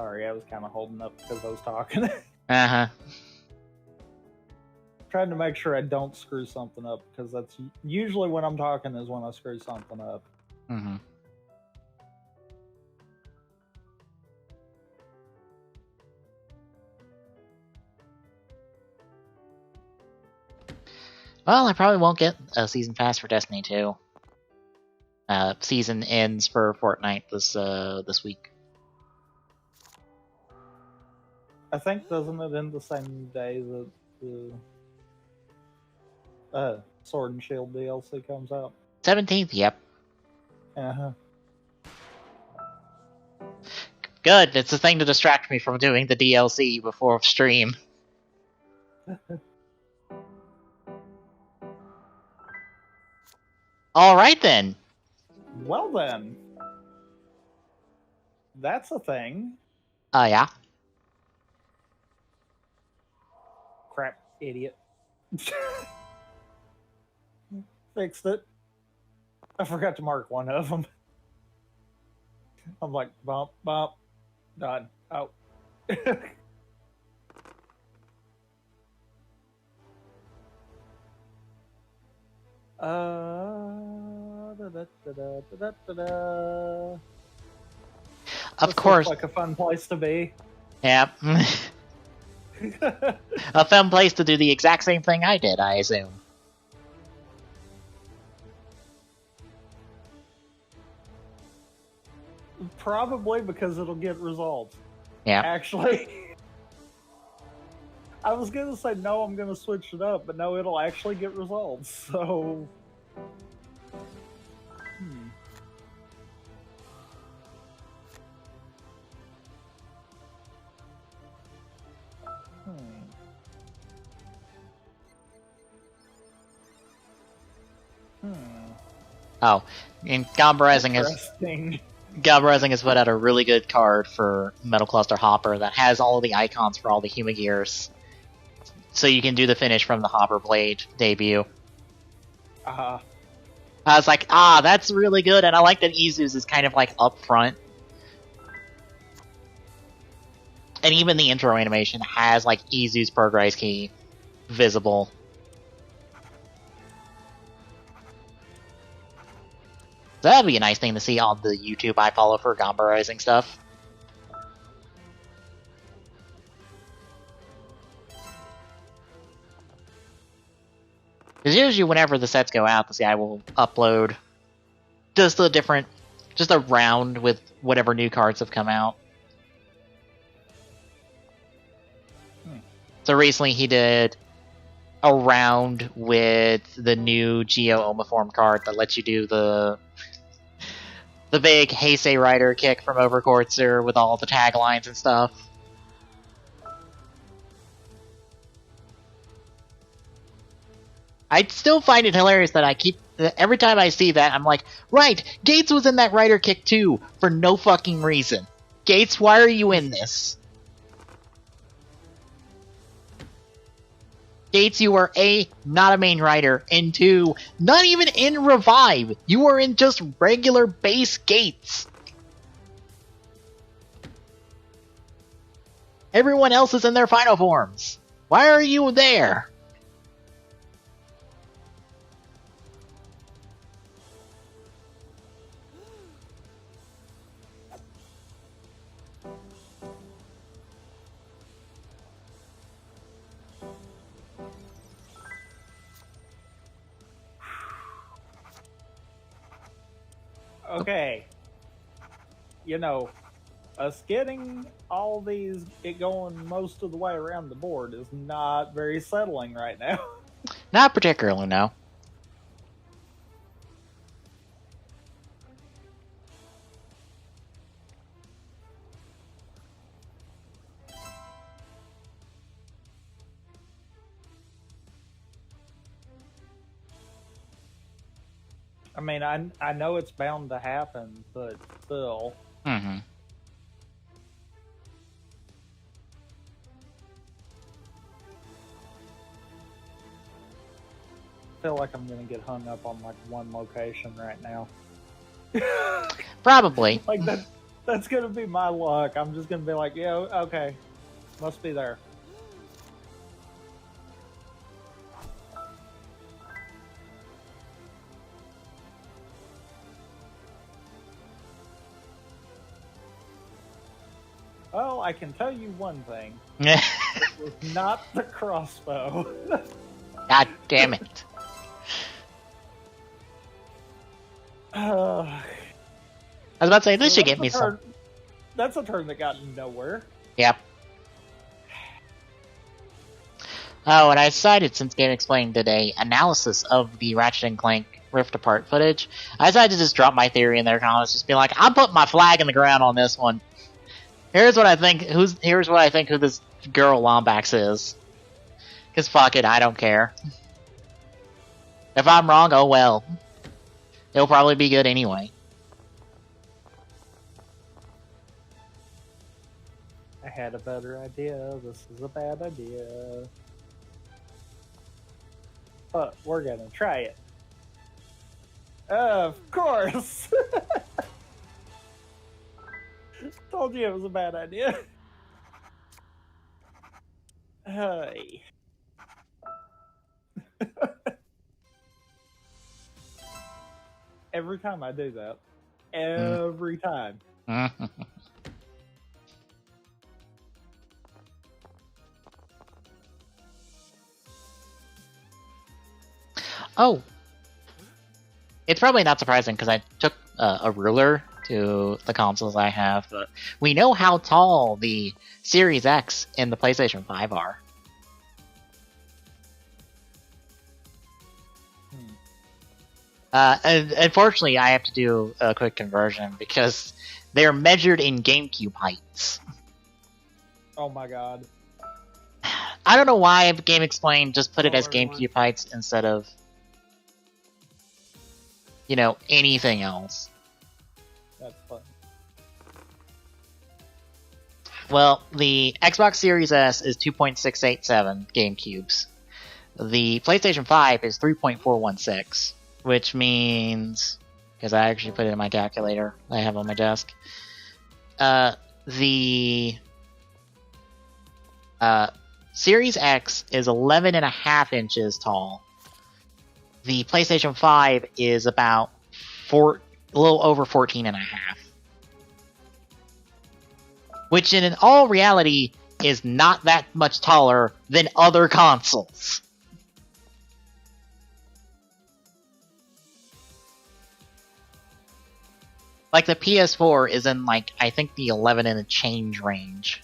Sorry, I was kind of holding up because I was talking. Uh-huh. Trying to make sure I don't screw something up, because that's usually when I'm talking is when I screw something up. Mm-hmm. Well, I probably won't get a season pass for Destiny 2. Season ends for Fortnite this week. I think, doesn't it end the same day that the Sword and Shield DLC comes out? 17th, yep. Uh-huh. Good, it's a thing to distract me from doing the DLC before stream. Alright then. Well then. That's a thing. Yeah. Crap, idiot. Fixed it. I forgot to mark one of them. I'm like, bump, bump, done. Oh. Of course. Looks like a fun place to be. Yep. A fun place to do the exact same thing I did, I assume. Probably because it'll get results. Yeah. Actually. I was going to say, no, I'm going to switch it up, but no, it'll actually get results, so... Oh, and Gob Rising has put out a really good card for Metal Cluster Hopper that has all of the icons for all the Huma gears. So you can do the finish from the Hopper Blade debut. I was like, that's really good, and I like that Izu's is kind of like up front. And even the intro animation has like Izu's progress key visible. So that'd be a nice thing to see on the YouTube I follow for Gamba Rising stuff. Because usually whenever the sets go out, this guy will upload just a round with whatever new cards have come out. So recently he did a round with the new Geo Omaform card that lets you do the big Heisei Rider kick from Overcourtser with all the taglines and stuff. I still find it hilarious that every time I see that, I'm like, right, Gates was in that Rider kick too, for no fucking reason. Gates, why are you in this? Gates, you are A, not a main rider, and 2, not even in Revive. You are in just regular base Gates. Everyone else is in their final forms. Why are you there? Okay. You know, us getting all these, it going most of the way around the board is not very settling right now. Not particularly, no. I mean, I know it's bound to happen, but still. Mm-hmm. I feel like I'm gonna get hung up on like one location right now. Probably. Like That's gonna be my luck. I'm just gonna be like, yeah, okay, must be there. Well, I can tell you one thing. It was not the crossbow. God damn it. I I was about to say, this should get me some. That's a turn that got nowhere. Yep. Oh, and I decided, since Game Explained did a analysis of the Ratchet & Clank Rift Apart footage, I decided to just drop my theory in their comments, just be like, I'll put my flag in the ground on this one. Here's what I think who this girl Lombax is. Cause fuck it, I don't care. If I'm wrong, oh well. It'll probably be good anyway. I had a better idea. This is a bad idea. But we're gonna try it. Of course! Told you it was a bad idea. Hey. Every time I do that. Every time. Oh. It's probably not surprising because I took a ruler to the consoles I have, but we know how tall the Series X and the PlayStation 5 are. And unfortunately, I have to do a quick conversion because they're measured in GameCube heights. Oh my god. I don't know why Game Explained just put it as GameCube heights instead of, you know, anything else. That's fun. Well, the Xbox Series S is 2.687 GameCubes. The PlayStation 5 is 3.416, which means, because I actually put it in my calculator I have on my desk, the Series X is 11.5 inches tall. The PlayStation 5 is about a little over 14.5. Which in all reality is not that much taller than other consoles. Like the PS4 is in like, I think the 11 and a change range.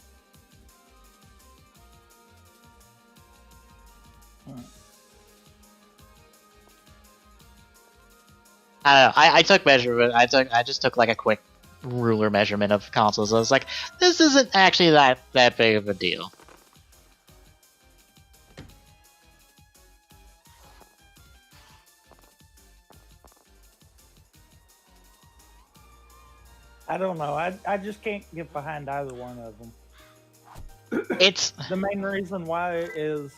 I don't know. I took measurement. I just took like a quick ruler measurement of consoles. I was like, this isn't actually that big of a deal. I don't know. I just can't get behind either one of them. It's the main reason why is,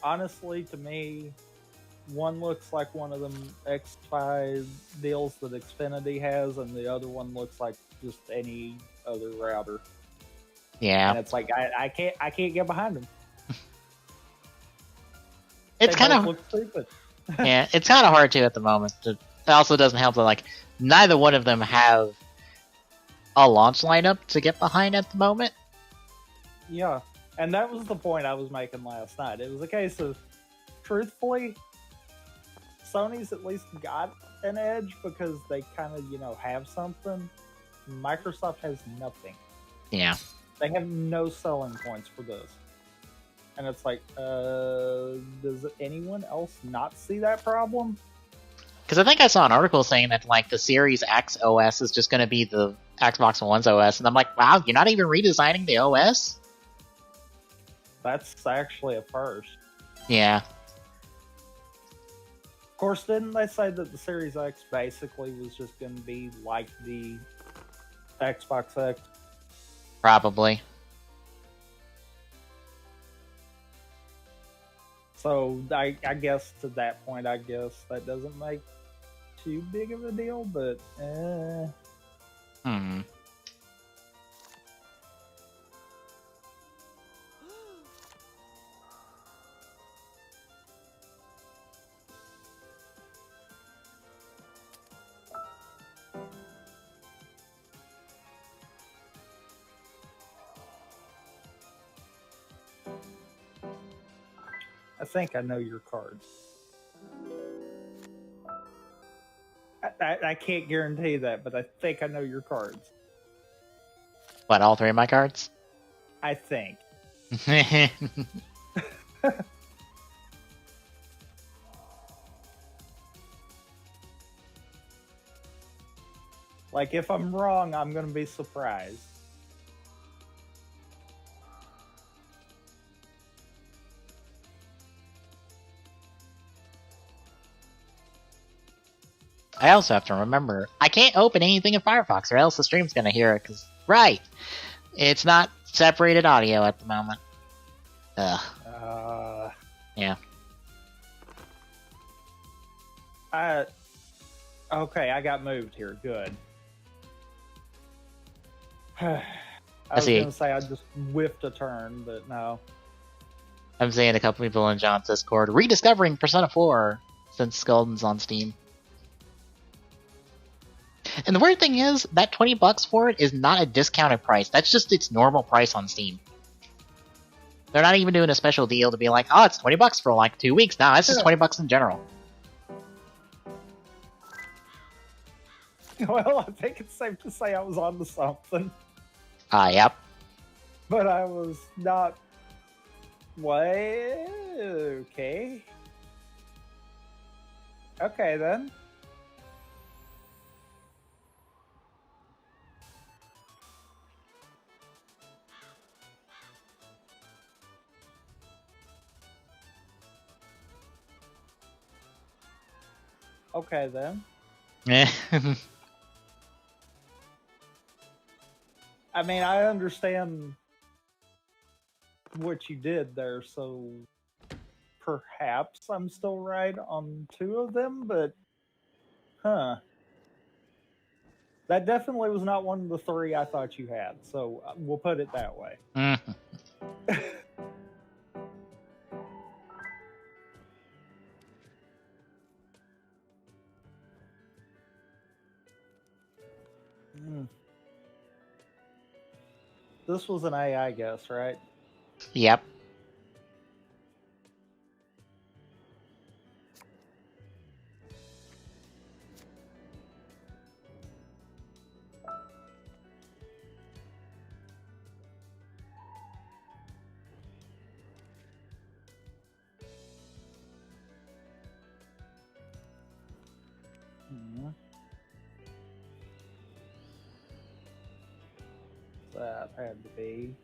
honestly, to me, one looks like one of them X5 deals that Xfinity has, and the other one looks like just any other router. Yeah, and it's like I can't get behind them. It's kind of look stupid. Yeah, it's kind of hard to at the moment. It also doesn't help that like neither one of them have a launch lineup to get behind at the moment. Yeah, and that was the point I was making last night. It was a case of, truthfully, Sony's at least got an edge because they kind of, have something. Microsoft has nothing. Yeah. They have no selling points for this. And it's like, does anyone else not see that problem? Because I think I saw an article saying that like the Series X OS is just going to be the Xbox One's OS, and I'm like, wow, you're not even redesigning the OS? That's actually a first. Yeah. Of course, didn't they say that the Series X basically was just going to be like the Xbox X? Probably. So I guess to that point, I guess that doesn't make too big of a deal, but I think I know your cards. I can't guarantee that, but I think I know your cards. What, all three of my cards? I think. Like, if I'm wrong, I'm going to be surprised. I also have to remember, I can't open anything in Firefox or else the stream's gonna hear it, cause, right, it's not separated audio at the moment. Ugh. Yeah. Okay, I got moved here. Good. I was see. gonna say I just whiffed a turn, but no. I'm seeing a couple people in John's Discord rediscovering Persona 4 since Golden's on Steam. And the weird thing is, that $20 for it is not a discounted price. That's just its normal price on Steam. They're not even doing a special deal to be like, oh, it's $20 for like 2 weeks. No, it's just $20 in general. Well, I think it's safe to say I was on to something. Yep. But I was not. What? Okay. Okay, then. Okay, then. I mean, I understand what you did there, so perhaps I'm still right on 2 of them, but that definitely was not one of the 3 I thought you had, so we'll put it that way. This was an AI guess, right? Yep. That had to be.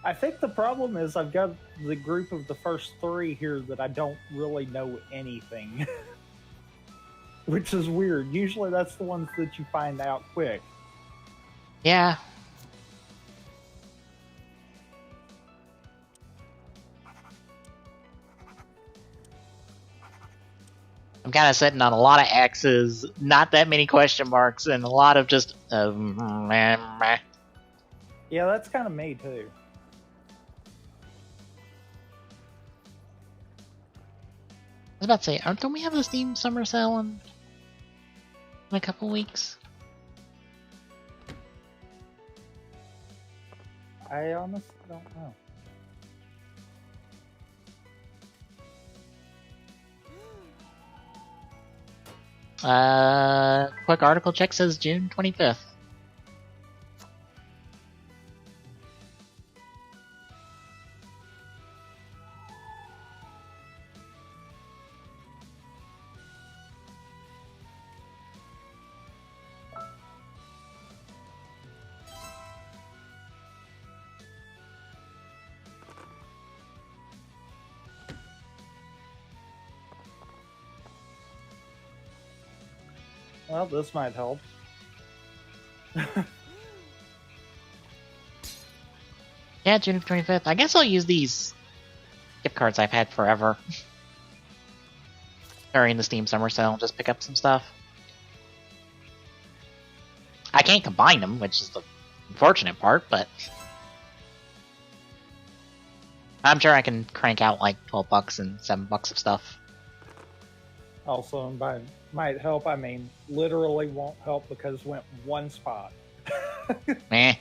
I think the problem is I've got the group of the first 3 here that I don't really know anything. Which is weird. Usually that's the ones that you find out quick. Yeah. I'm kind of sitting on a lot of X's, not that many question marks, and a lot of just Yeah, that's kind of me too. I was about to say, don't we have the Steam Summer Sale in a couple weeks? I honestly don't know. Quick article check says June 25th. Well, this might help. Yeah, June 25th. I guess I'll use these gift cards I've had forever during the Steam Summer Sale and just pick up some stuff. I can't combine them, which is the unfortunate part, but I'm sure I can crank out like $12 and $7 of stuff. Also, and by might help, I mean literally won't help because went one spot. Meh.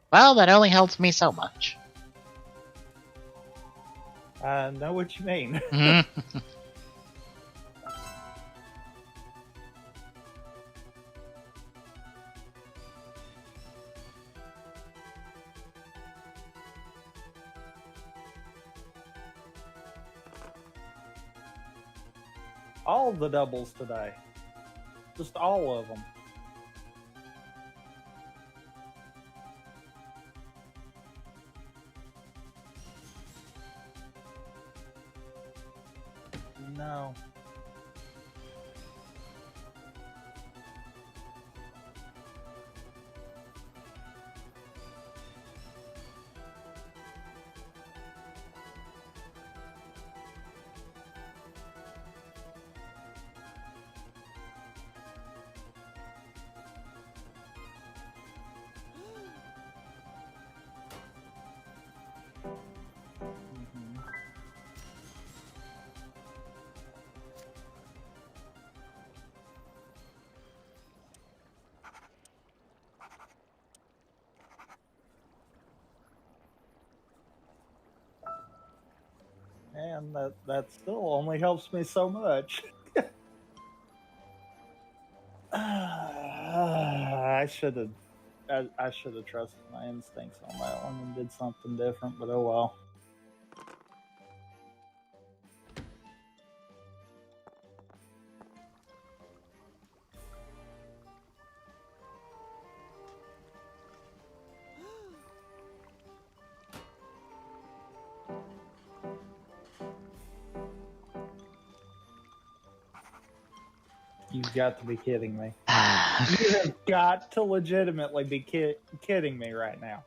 Well, that only helps me so much. I know what you mean. All the doubles today. Just all of them. No. And that still only helps me so much. I should have trusted my instincts on that one and did something different, but oh well. You've got to be kidding me. You have got to legitimately be kidding me right now.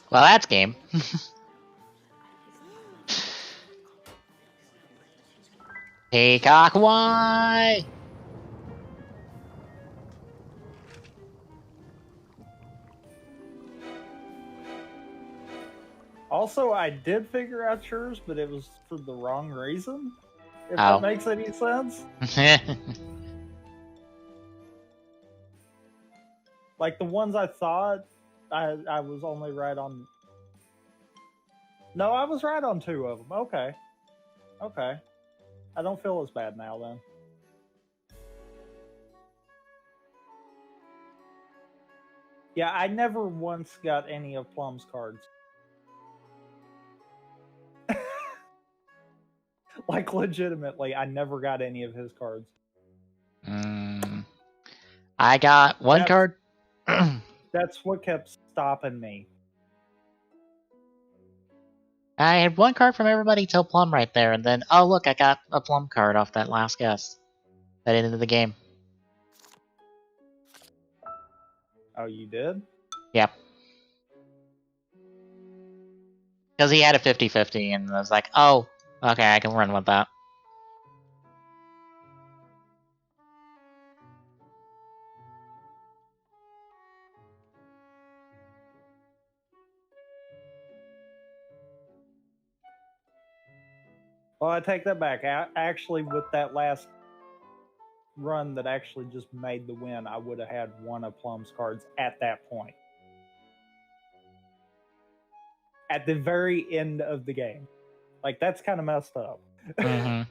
Well, that's game. Peacock Y! Also, I did figure out yours, but it was for the wrong reason. If Oh. that makes any sense. Like the ones I thought, I was only right on. No, I was right on 2 of them. Okay. Okay. I don't feel as bad now then. Yeah, I never once got any of Plum's cards. Like legitimately, I never got any of his cards. I got one card. That's what kept stopping me. I had one card from everybody till Plum right there, and then, oh look, I got a Plum card off that last guess. That ended the game. Oh, you did? Yep. Because he had a 50-50, and I was like, oh, okay, I can run with that. Well, I take that back. Actually, with that last run that actually just made the win, I would have had one of Plum's cards at that point. At the very end of the game. Like, that's kind of messed up. Mm-hmm.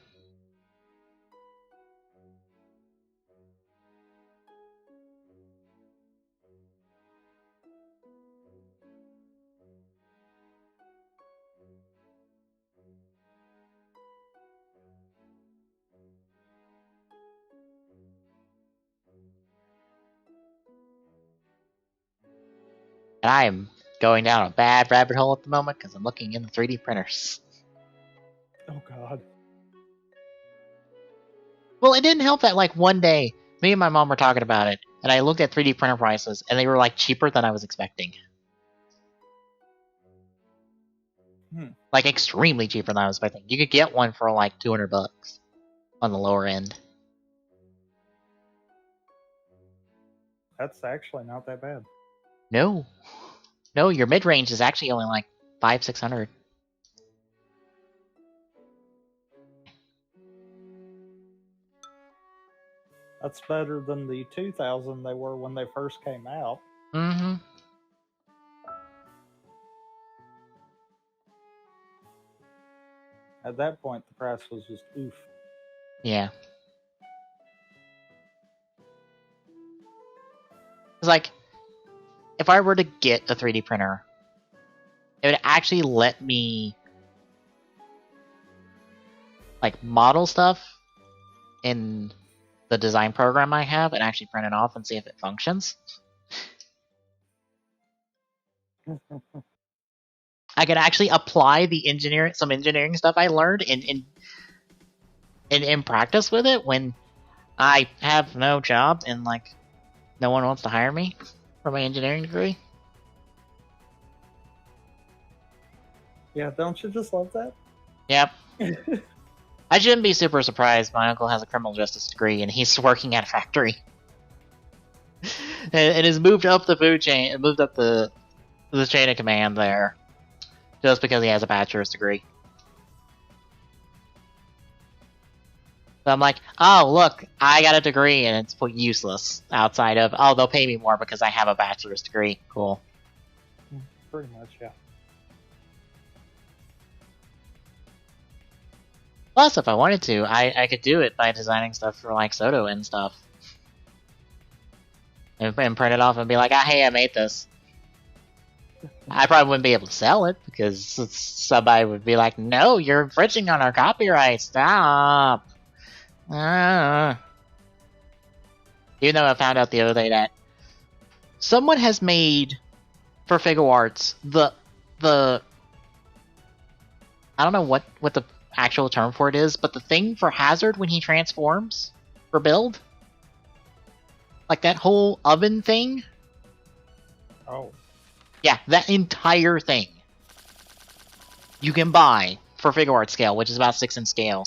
And I am going down a bad rabbit hole at the moment because I'm looking in the 3D printers. Oh, God. Well, it didn't help that, like, one day, me and my mom were talking about it, and I looked at 3D printer prices, and they were, like, cheaper than I was expecting. Like, extremely cheaper than I was expecting. You could get one for, like, $200 on the lower end. That's actually not that bad. No. No, your mid-range is actually only, like, $500-$600. That's better than the 2,000 they were when they first came out. Mm-hmm. At that point, the price was just oof. Yeah. It's like, if I were to get a 3D printer, it would actually let me, like, model stuff in the design program I have and actually print it off and see if it functions. I could actually apply the some engineering stuff I learned in practice with it when I have no job and, like, no one wants to hire me for my engineering degree. Yeah, don't you just love that? Yep. I shouldn't be super surprised. My uncle has a criminal justice degree and he's working at a factory. and has moved up the food chain, moved up the chain of command there. Just because he has a bachelor's degree. So I'm like, oh, look, I got a degree and it's useless outside of, oh, they'll pay me more because I have a bachelor's degree. Cool. Pretty much, yeah. Plus, if I wanted to, I could do it by designing stuff for, like, Soto and stuff. And print it off and be like, ah, hey, I made this. I probably wouldn't be able to sell it because somebody would be like, no, you're infringing on our copyright. Stop. Even though I found out the other day that someone has made, for Figuarts, the I don't know what the actual term for it is, but the thing for Hazard when he transforms for build? Like that whole oven thing? Oh. Yeah, that entire thing you can buy for Figuart scale, which is about 6 in scale.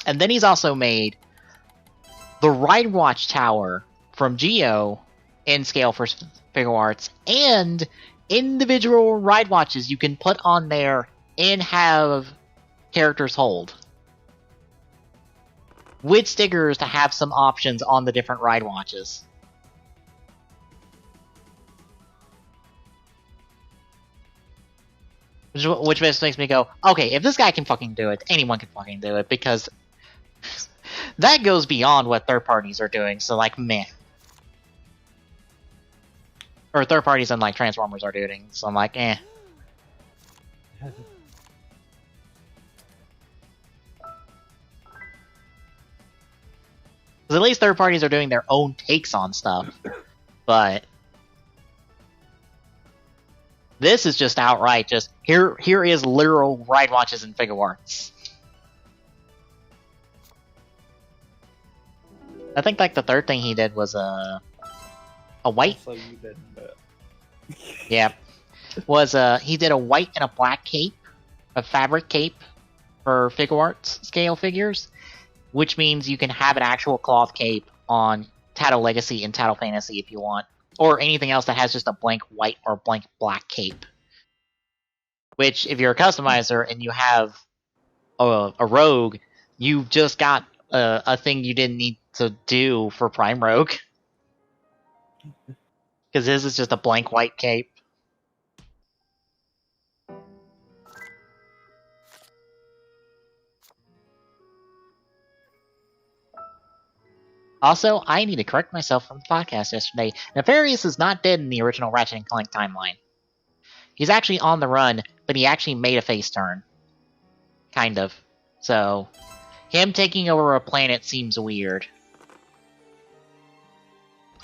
And then he's also made the Ride Watch Tower from Geo in scale for Figuarts, and individual Ride Watches you can put on there and have characters hold. With stickers to have some options on the different Ride Watches. Which just makes me go, okay, if this guy can fucking do it, anyone can fucking do it, because that goes beyond what third parties are doing, so, like, meh. Or third parties and, like, Transformers are doing, so I'm like, eh. Because at least third parties are doing their own takes on stuff, but this is just outright just, here is literal Ride Watches and Figuarts. I think, like, the third thing he did was a white. So you didn't do it. Yeah, was he did a white and a black cape, a fabric cape for Figuarts scale figures, which means you can have an actual cloth cape on Tattle Legacy and Tattle Fantasy if you want, or anything else that has just a blank white or blank black cape. Which, if you're a customizer and you have a rogue, you've just got a thing you didn't need to do for Prime Rogue. Because his is just a blank white cape. Also, I need to correct myself from the podcast yesterday. Nefarious is not dead in the original Ratchet & Clank timeline. He's actually on the run, but he actually made a face turn. Kind of. So, him taking over a planet seems weird.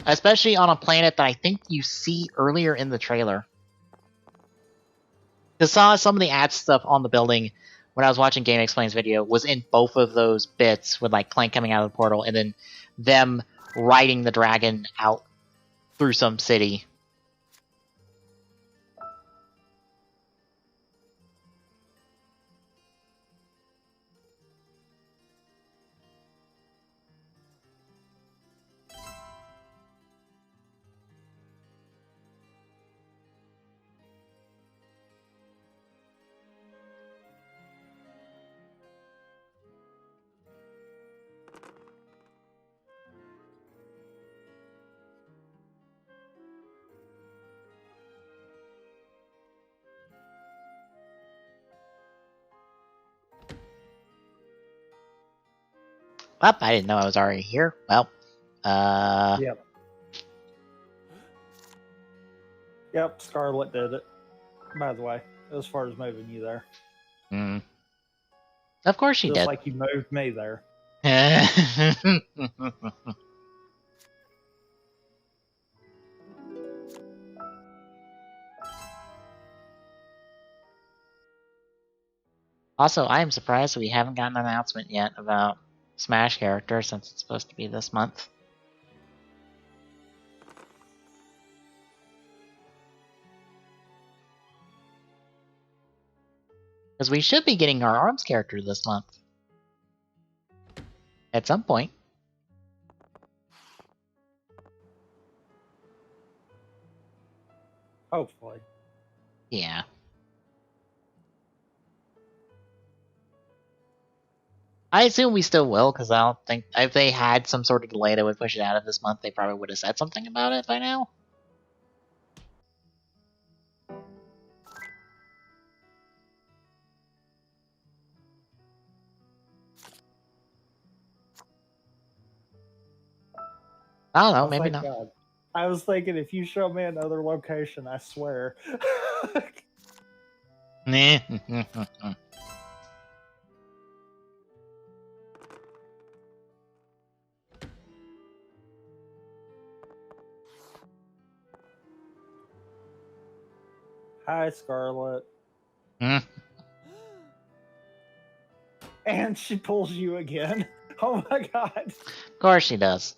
Especially on a planet that I think you see earlier in the trailer. I saw some of the ad stuff on the building when I was watching Game Explain's video was in both of those bits with like Clank coming out of the portal and then them riding the dragon out through some city. Well, I didn't know I was already here. Well, Yep. Yep, Scarlet did it. By the way, as far as moving you there. Of course she Just did. like you moved me there. Also, I am surprised we haven't gotten an announcement yet about Smash characters since it's supposed to be this month. Because we should be getting our ARMS character this month. At some point. Hopefully. Yeah. I assume we still will, because I don't think... If they had some sort of delay that would push it out of this month, they probably would have said something about it by now. I don't know, maybe not. God. I was thinking, if you show me another location, I swear. Hi, Scarlet. And she pulls you again. Oh my god. Of course she does.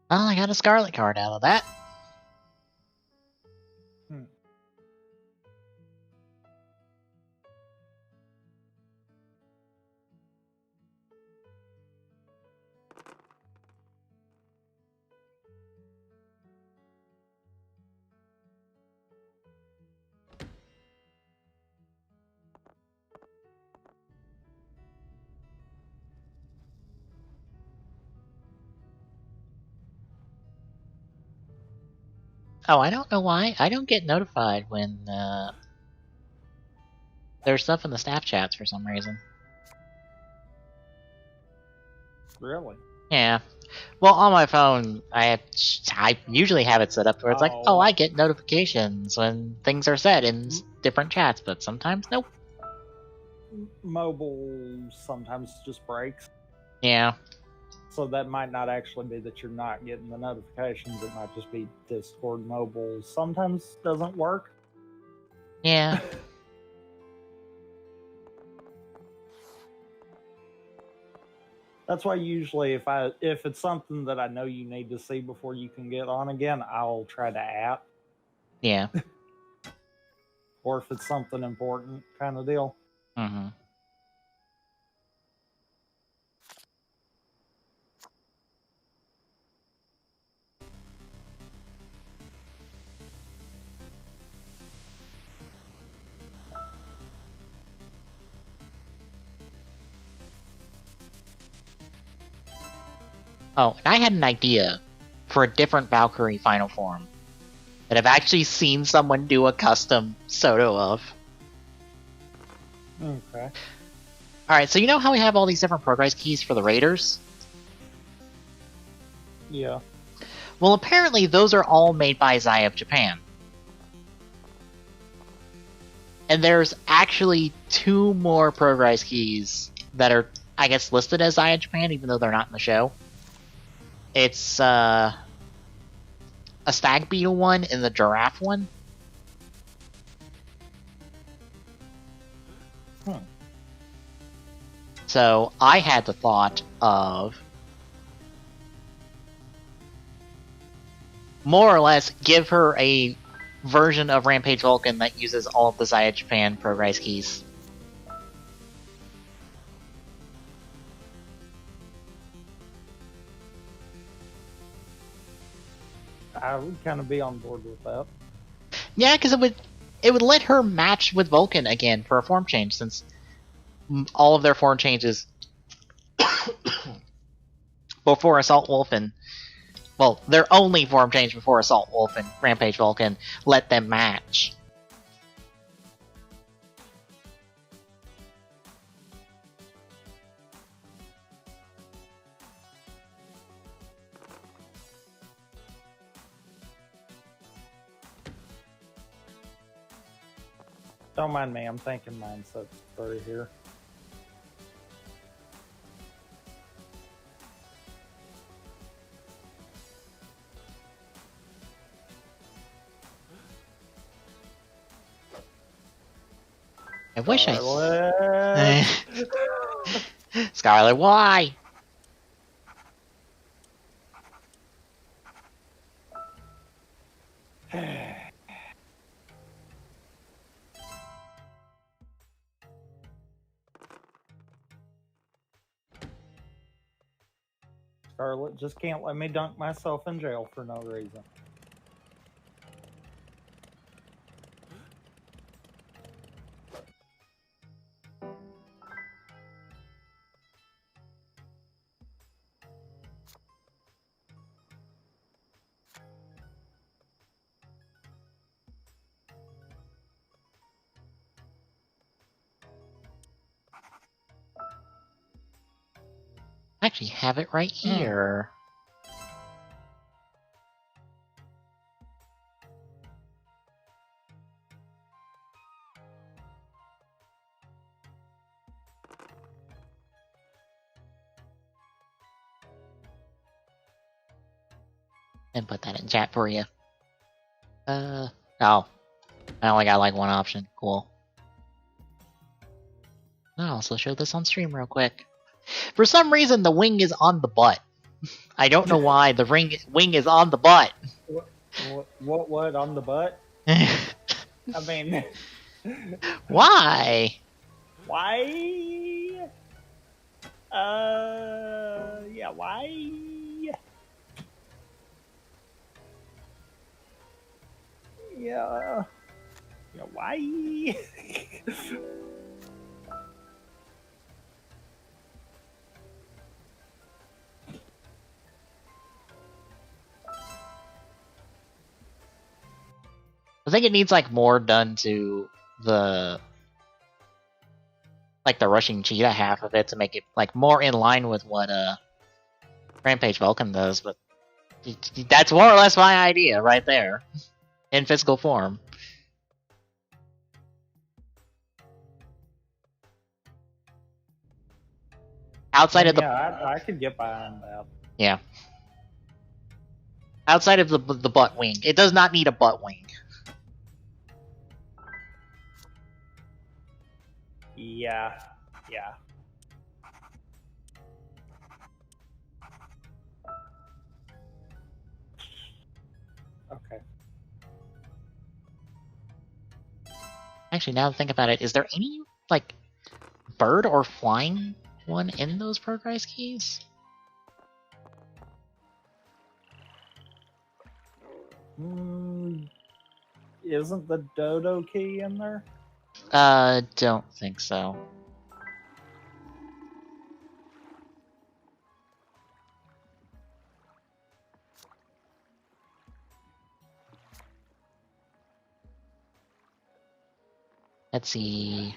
Well, I got a Scarlet card out of that. Oh, I don't know why. I don't get notified when there's stuff in the staff chats for some reason. Really? Yeah, Well, on my phone, I usually have it set up where it's like, oh, I Oh. get notifications when things are said in different chats, but sometimes nope. Mobile sometimes just breaks. Yeah. So that might not actually be that you're not getting the notifications. It might just be Discord mobile sometimes doesn't work. Yeah. That's why usually if it's something that I know you need to see before you can get on again, I'll try to app. Yeah. Or if it's something important kind of deal. Mm-hmm. Oh, and I had an idea for a different Valkyrie final form that I've actually seen someone do a custom Soto of. Okay. Alright, so you know how we have all these different progress keys for the Raiders? Yeah. Well, apparently those are all made by Zai of Japan. And there's actually 2 more progress keys that are, I guess, listed as Zai of Japan, even though they're not in the show. It's a Stag Beetle one and the Giraffe one. So I had the thought of more or less give her a version of Rampage Vulcan that uses all of the Zaya Japan progress keys. I would kind of be on board with that. Yeah, because it would let her match with Vulcan again for a form change, since all of their form changes before Assault Wolf and, well, their only form change before Assault Wolf and Rampage Vulcan let them match. Don't mind me, I'm thinking mindsets through here. I wish Scarlet. Scarlet, why? Scarlet just can't let me dunk myself in jail for no reason. I actually have it right here. And put that in chat for you. Oh. I only got like one option. Cool. I'll also show this on stream real quick. For some reason, the wing is on the butt. I don't know why the wing is on the butt. What on the butt? I mean... Why? Why? Yeah, why? Yeah. Yeah, why? I think it needs like more done to the like the rushing cheetah half of it to make it like more in line with what Rampage Vulcan does, but that's more or less my idea right there. In physical form. Outside of the... Yeah, I could get behind that. Yeah. Outside of the butt wing. It does not need a butt wing. Yeah. Yeah. Okay. Actually, now that I think about it, is there any, like, bird or flying one in those progress keys? Isn't the dodo key in there? Don't think so. Let's see.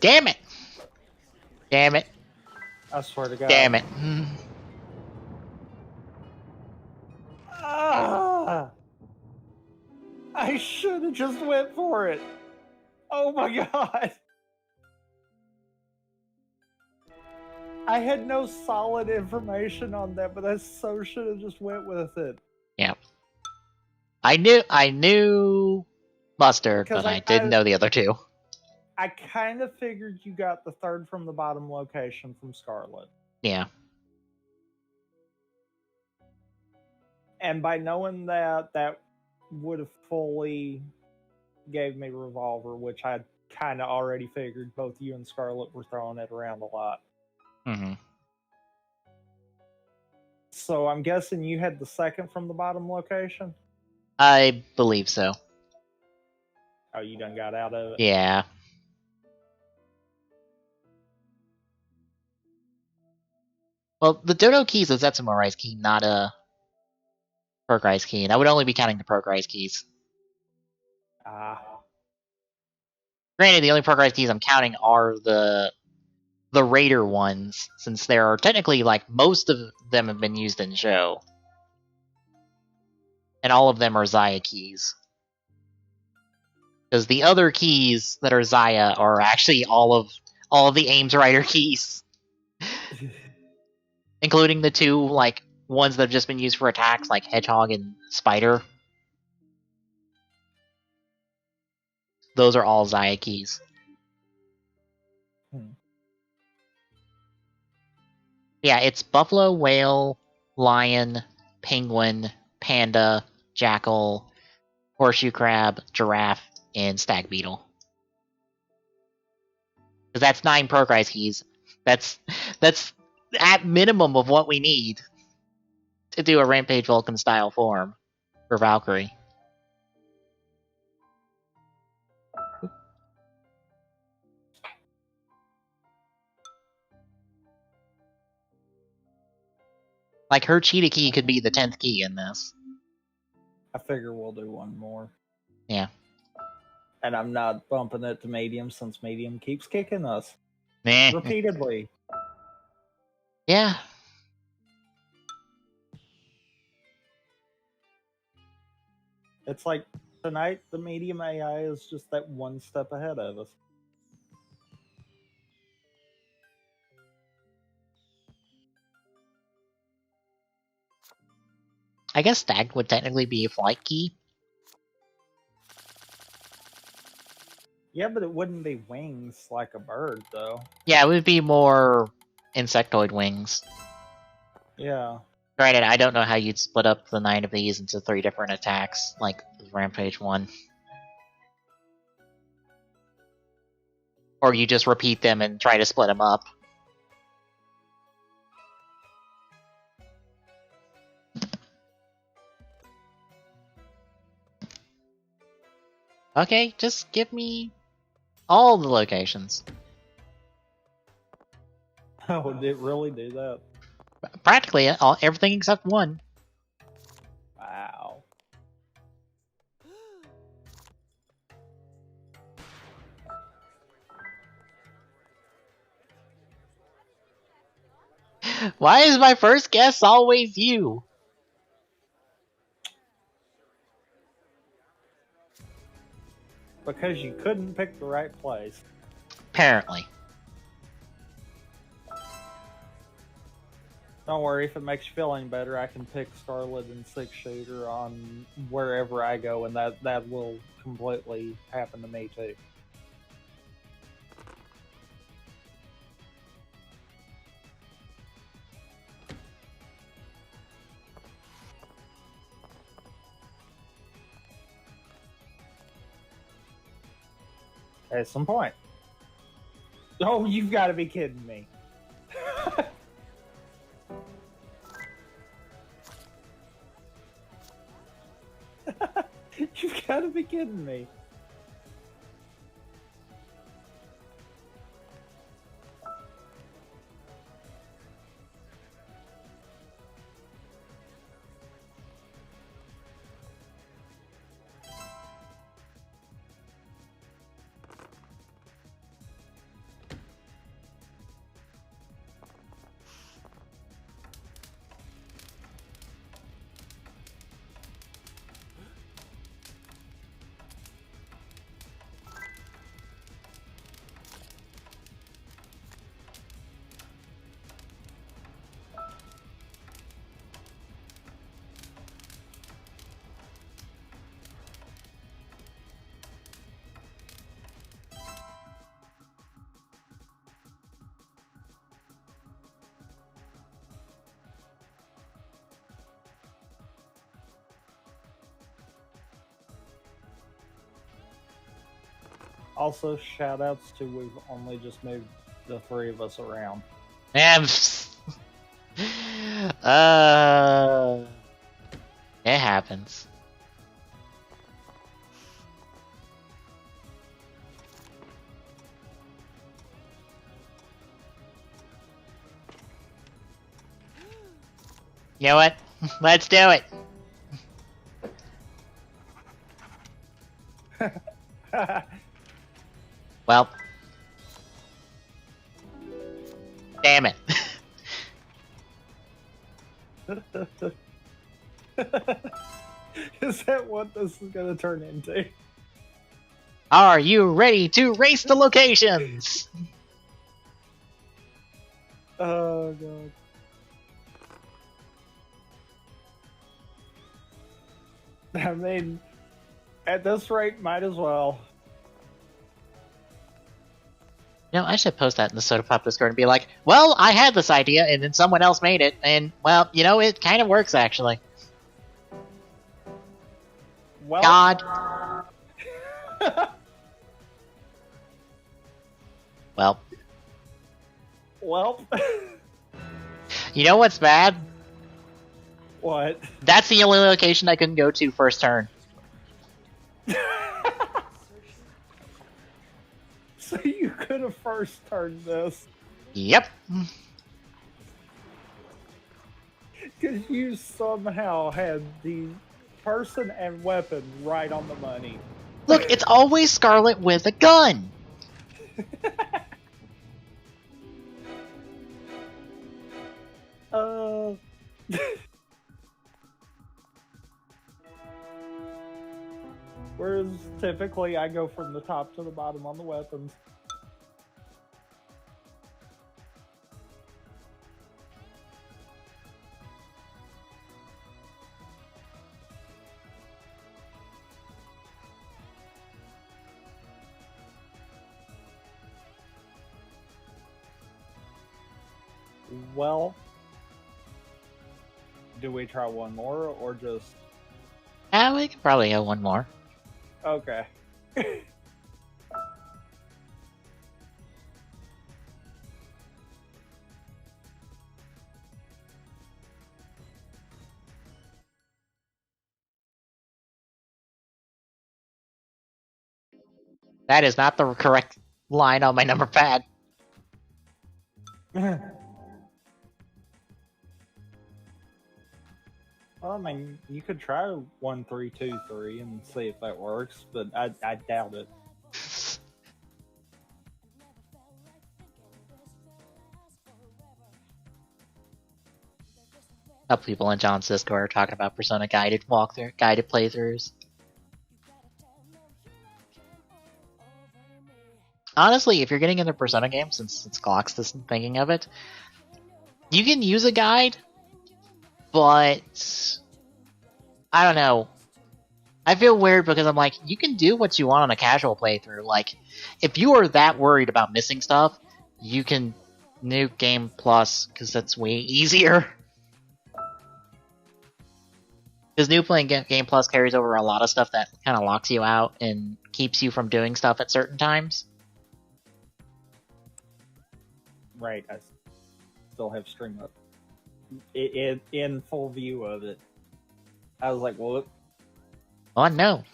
Damn it! Damn it. I swear to God. Damn it. Ah! I should have just went for it. Oh my God. I had no solid information on that, but I so should have just went with it. Yeah. I knew Mustard, but I didn't know the other two. I kind of figured you got the third from the bottom location from Scarlet. Yeah. And by knowing that, that would have fully gave me Revolver, which I kind of already figured both you and Scarlet were throwing it around a lot. Mm-hmm. So I'm guessing you had the second from the bottom location? I believe so. Oh, you done got out of it? Yeah. Well, the Dodo key is a Zetsumorai's key, not a Progrise key, and I would only be counting the Progrise keys. Granted, the only Progrise keys I'm counting are the Raider ones, since there are technically, like, most of them have been used in show. And all of them are Zaya keys. Because the other keys that are Zaya are actually all of the Ames Rider keys. Including the two, like, ones that have just been used for attacks, like Hedgehog and Spider. Those are all Zaya keys. Yeah, it's Buffalo, Whale, Lion, Penguin, Panda, Jackal, Horseshoe Crab, Giraffe, and Stag Beetle. Because that's 9 Progrise keys. That's at minimum of what we need to do a Rampage Vulcan style form for Valkyrie. Like, her cheetah key could be the 10th key in this. I figure we'll do one more. Yeah. And I'm not bumping it to medium since medium keeps kicking us. Repeatedly. Yeah. It's like tonight the medium AI is just that one step ahead of us. I guess Stag would technically be a flight key. Yeah, but it wouldn't be wings like a bird, though. Yeah, it would be more insectoid wings. Yeah. Granted, I don't know how you'd split up the 9 of these into 3 different attacks, like Rampage 1. Or you just repeat them and try to split them up. Okay, just give me all the locations. Oh, did it really do that? Practically everything except one. Wow. Why is my first guess always you? Because you couldn't pick the right place. Apparently. Don't worry, if it makes you feel any better, I can pick Scarlet and 6-shooter on wherever I go, and that will completely happen to me too. At some point. Oh, you've got to be kidding me. You've got to be kidding me. Also, shout outs to we've only just moved the 3 of us around. Man, it happens. You know what? Let's do it. Well. Damn it. Is that what this is going to turn into? Are you ready to race the locations? Oh, God. I mean, at this rate, might as well. You know, I should post that in the Soda Pop Discord and be like, well, I had this idea, and then someone else made it, and, well, you know, it kind of works, actually. Well, God. Well. Well. You know what's bad? What? That's the only location I couldn't go to first turn. So you could have first turned this. Yep. Because you somehow had the person and weapon right on the money. Look, it's always Scarlet with a gun. Whereas typically I go from the top to the bottom on the weapons. Well, do we try one more or just... We could probably have one more. Okay. That is not the correct line on my number pad. Well, I mean, you could try 1, 3, 2, 3 and see if that works, but I doubt it. couple people in John's Discord are talking about Persona guided playthroughs. Honestly, if you're getting into Persona games, since Glock's just thinking of it, you can use a guide, but I don't know. I feel weird because I'm like, you can do what you want on a casual playthrough. Like, if you are that worried about missing stuff, you can nuke Game Plus, because that's way easier. Because new playing Game Plus carries over a lot of stuff that kind of locks you out and keeps you from doing stuff at certain times. Right, I still have stream up in full view of it. I was like, well, oh no.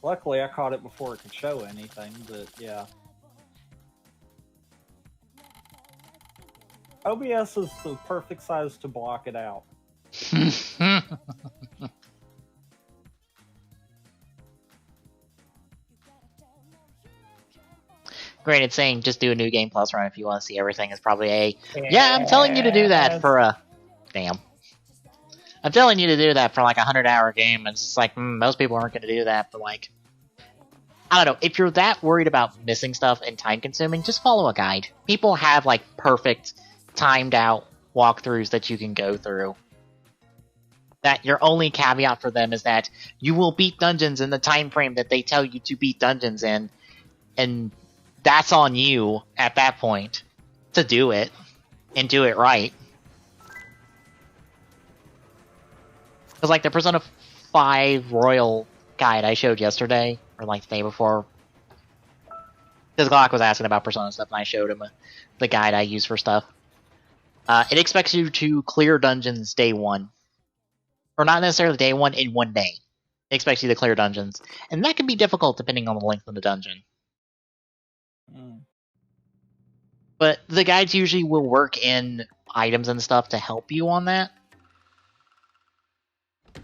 Luckily, I caught it before it could show anything, but yeah. OBS is the perfect size to block it out. Granted, saying just do a new Game Plus run if you want to see everything is probably a... Yeah, I'm telling you to do that for a... Damn. I'm telling you to do that for like a 100-hour game. It's just like, most people aren't going to do that, but like... I don't know, if you're that worried about missing stuff and time-consuming, just follow a guide. People have like perfect, timed-out walkthroughs that you can go through. That your only caveat for them is that you will beat dungeons in the time frame that they tell you to beat dungeons in, and that's on you at that point to do it and do it right. Because like the Persona 5 Royal guide I showed yesterday, or like the day before, because Glock was asking about Persona stuff and I showed him the guide I use for stuff. It expects you to clear dungeons day one. Or not necessarily day one, in one day. It expects you to clear dungeons. And that can be difficult depending on the length of the dungeon. But the guides usually will work in items and stuff to help you on that.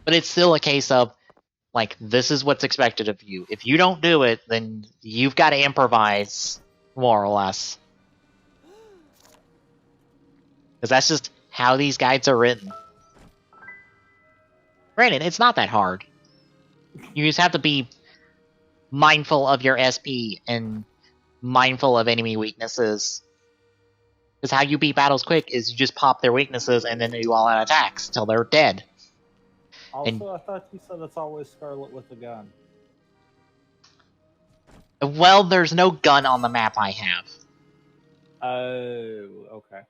But it's still a case of, like, this is what's expected of you. If you don't do it, then you've got to improvise, more or less. Because that's just how these guides are written. Granted, it's not that hard. You just have to be mindful of your SP and mindful of enemy weaknesses. Because how you beat battles quick is you just pop their weaknesses and then do all-out attacks till they're dead. Also, I thought you said it's always Scarlet with a gun. Well, there's no gun on the map I have. Oh, okay.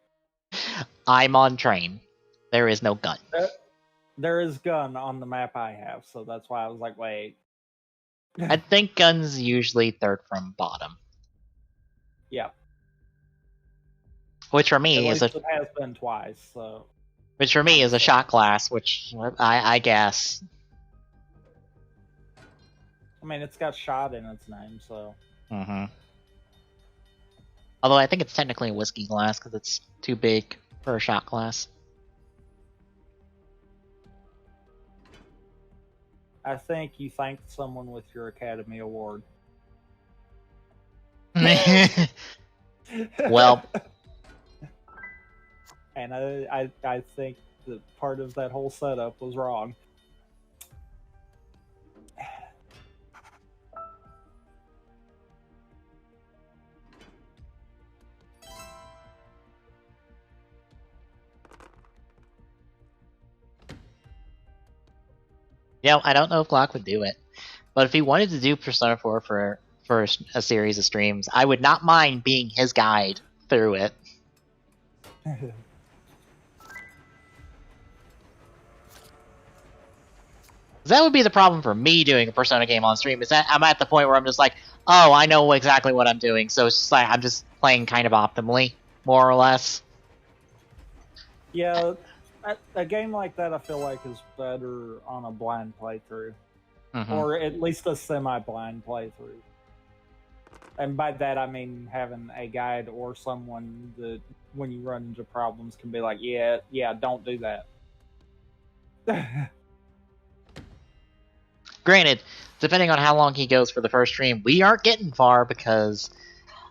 I'm on train. There is no gun. There is gun on the map I have, so that's why I was like, wait. I think gun's usually third from bottom. Yeah. Which for me is it has been twice, so. Which for me is a shot class, which I guess. I mean, it's got shot in its name, so. Although I think it's technically a whiskey glass because it's too big for a shot glass. I think you thanked someone with your Academy Award. Well. And I think that part of that whole setup was wrong. Yeah, I don't know if Glock would do it. But if he wanted to do Persona 4 for a series of streams, I would not mind being his guide through it. That would be the problem for me doing a Persona game on stream, is that I'm at the point where I'm just like, oh, I know exactly what I'm doing, so it's just like I'm just playing kind of optimally, more or less. Yeah, a game like that I feel like is better on a blind playthrough. Or at least a semi-blind playthrough. And by that I mean having a guide or someone that, when you run into problems, can be like, yeah, don't do that. Granted, depending on how long he goes for the first stream, we aren't getting far because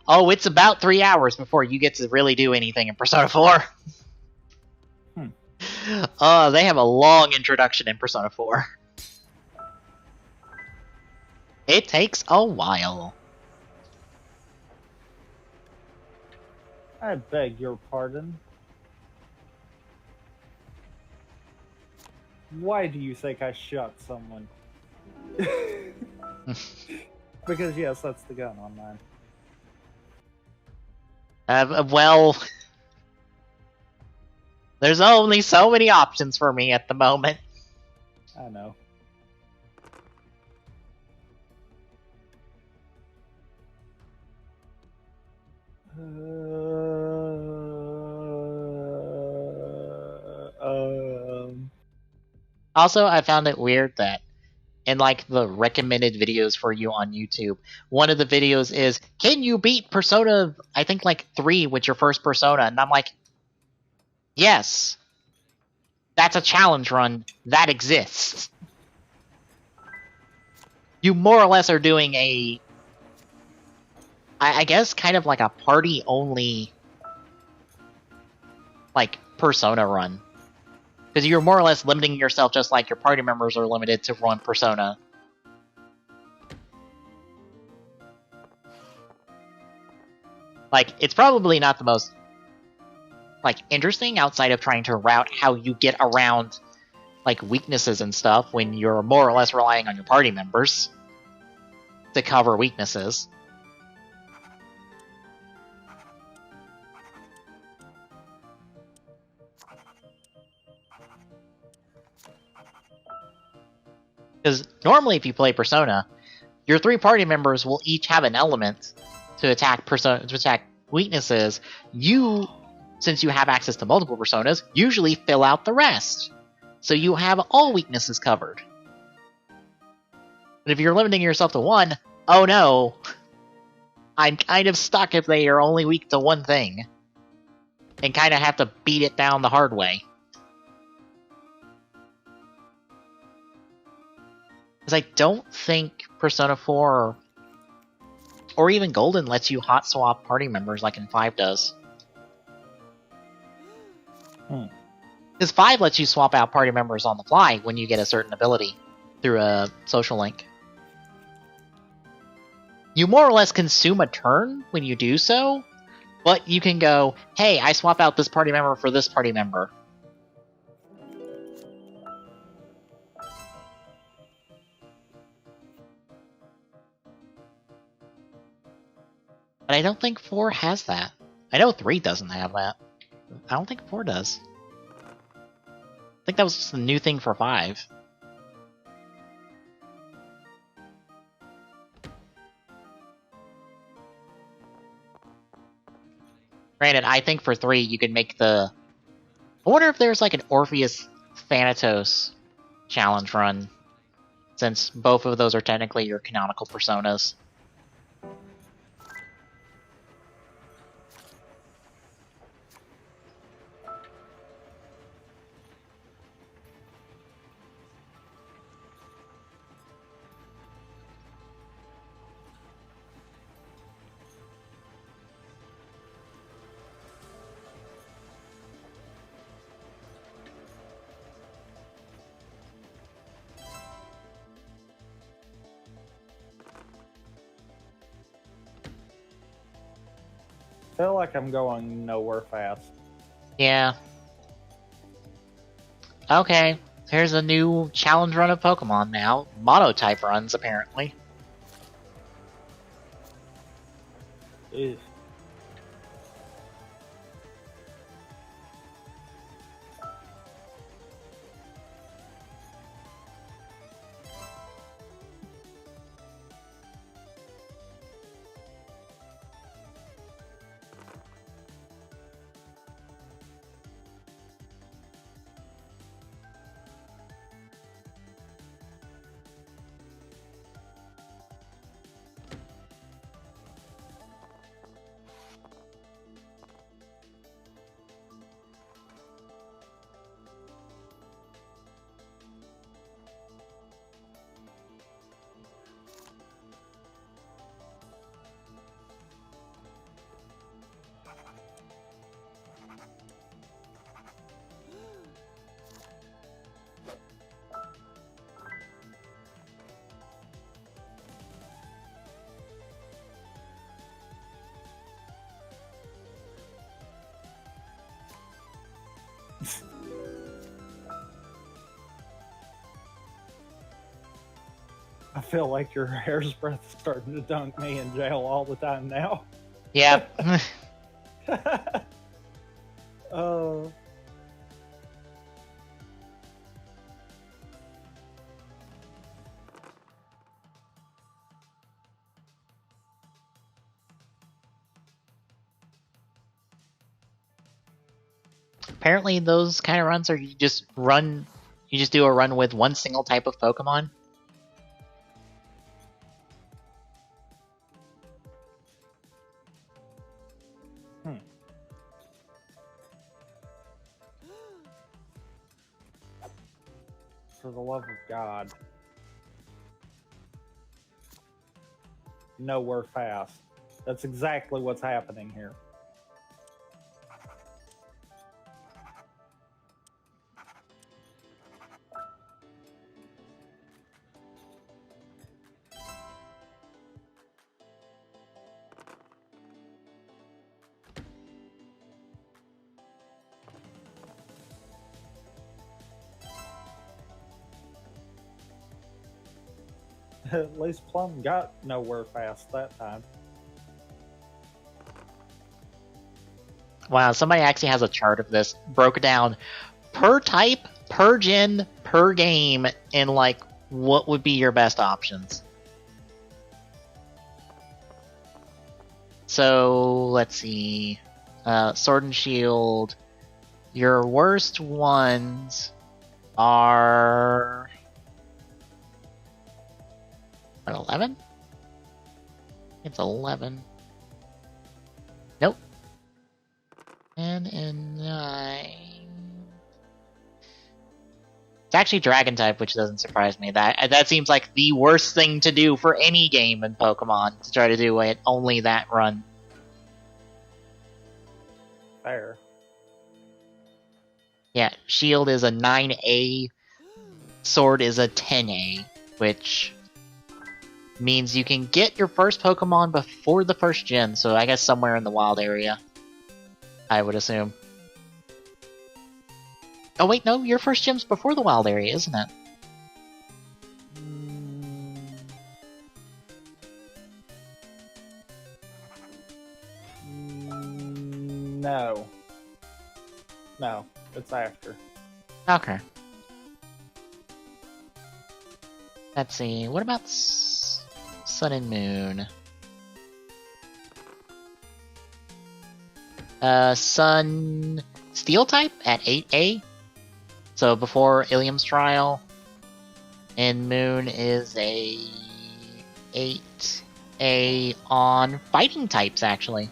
Oh, it's about 3 hours before you get to really do anything in Persona 4. They have a long introduction in Persona 4. It takes a while. I beg your pardon. Why do you think I shot someone? Because yes, that's the gun on mine. Well, there's only so many options for me at the moment. I know. Also, I found it weird that in like the recommended videos for you on YouTube, one of the videos is, can you beat Persona, I think like 3 with your first Persona? And I'm like, yes. That's a challenge run. That exists. You more or less are doing a, I guess, kind of like a party-only, like, Persona run. Because you're more or less limiting yourself just like your party members are limited to run Persona. Like, it's probably not the most, like, interesting outside of trying to route how you get around, like, weaknesses and stuff when you're more or less relying on your party members to cover weaknesses. Because normally if you play Persona, your 3 party members will each have an element to attack weaknesses. You, since you have access to multiple personas, usually fill out the rest. So you have all weaknesses covered. But if you're limiting yourself to one, oh no, I'm kind of stuck if they are only weak to one thing. And kind of have to beat it down the hard way. Because I don't think Persona 4 or even Golden lets you hot swap party members like in 5 does. Because 5 lets you swap out party members on the fly when you get a certain ability through a social link. You more or less consume a turn when you do so, but you can go, hey, I swap out this party member for this party member. But I don't think 4 has that. I know 3 doesn't have that. I don't think 4 does. I think that was just a new thing for 5. Granted, I think for 3 you could make the... I wonder if there's like an Orpheus Thanatos challenge run, since both of those are technically your canonical personas. I feel like I'm going nowhere fast. Yeah. Okay, here's a new challenge run of Pokemon now. Mono-type runs, apparently. Ew. I feel like your hair's breadth is starting to dunk me in jail all the time now. Yep. Oh. Apparently those kind of runs are you just do a run with one single type of Pokemon. For the love of God. Nowhere fast. That's exactly what's happening here. At least Plum got nowhere fast that time. Wow, somebody actually has a chart of this, broke down per type, per gen, per game, and like what would be your best options. So let's see, Sword and Shield. Your worst ones are at 11. It's 11. Nope. 10 and 9. It's actually Dragon type, which doesn't surprise me. That seems like the worst thing to do for any game in Pokemon, to try to do it only that run. Fair. Yeah, Shield is a 9A, Sword is a 10A, which means you can get your first Pokemon before the first gen, so I guess somewhere in the wild area, I would assume. Oh wait, no, your first gen's before the wild area, isn't it? No. No, it's after. Okay. Let's see, what about Sun and Moon? Sun Steel type at 8A, so before Ilium's Trial, and Moon is a 8A on fighting types, actually.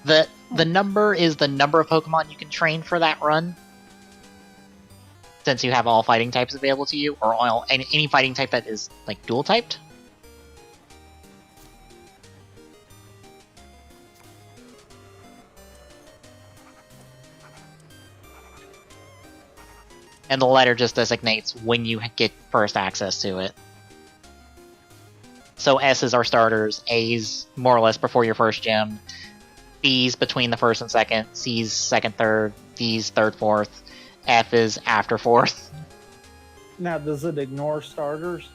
The number is the number of Pokemon you can train for that run, since you have all fighting types available to you, or any fighting type that is like dual typed. And the letter just designates when you get first access to it. So S's are starters, A's more or less before your first gym, B's between the first and second, C's second, third, D's third, fourth, F is after fourth. Now, does it ignore starters?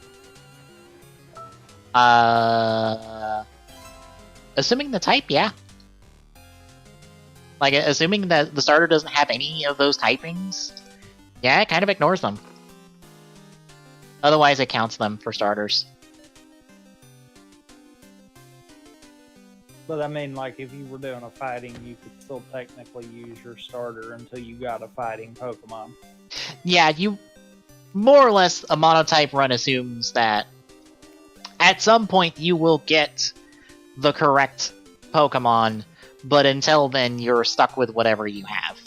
Assuming the type, yeah. Like, assuming that the starter doesn't have any of those typings, yeah, it kind of ignores them. Otherwise, it counts them for starters. But I mean, like, if you were doing a fighting, you could still technically use your starter until you got a fighting Pokemon. Yeah, you more or less, a monotype run assumes that at some point you will get the correct Pokemon, but until then, you're stuck with whatever you have.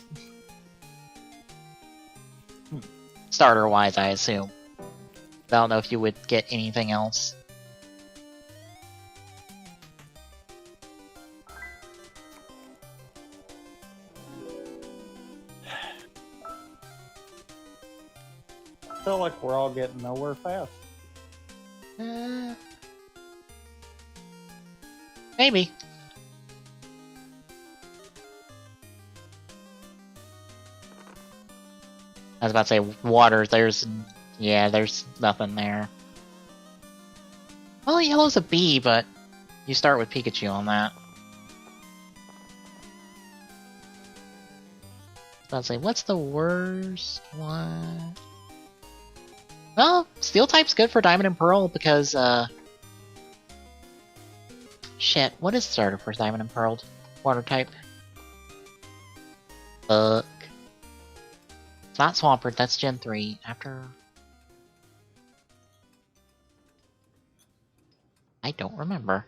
Starter-wise, I assume. I don't know if you would get anything else. I feel like we're all getting nowhere fast. Maybe. I was about to say water. There's nothing there. Well, yellow's a B, but you start with Pikachu on that. I was about to say, what's the worst one? Well, Steel type's good for Diamond and Pearl because, shit, what is starter for Diamond and Pearl? Water type. Fuck. It's not Swampert, that's Gen 3. After... I don't remember.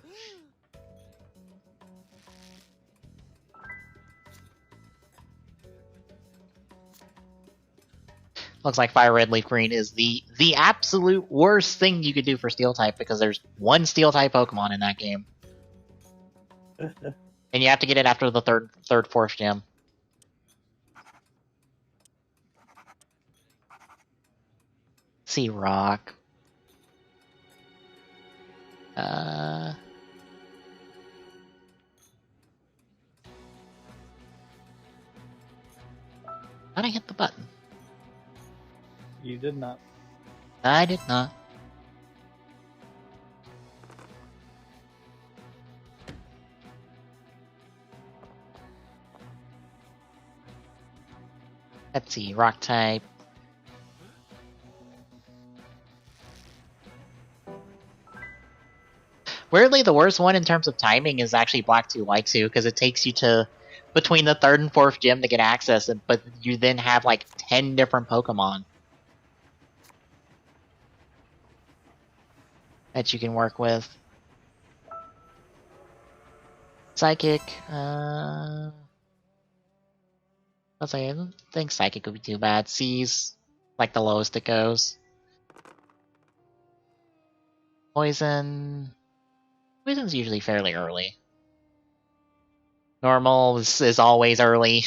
Looks like Fire Red, Leaf Green is the absolute worst thing you could do for Steel type because there's one Steel type Pokemon in that game. And you have to get it after the fourth gym. Sea Rock. How'd I hit the button? You did not. I did not. Let's see, Rock type. Weirdly, the worst one in terms of timing is actually Black 2 White 2, because it takes you to between the 3rd and 4th gym to get access, but you then have like 10 different Pokemon that you can work with. Psychic, I don't think Psychic would be too bad. C's like the lowest it goes. Poison's usually fairly early. Normal is always early.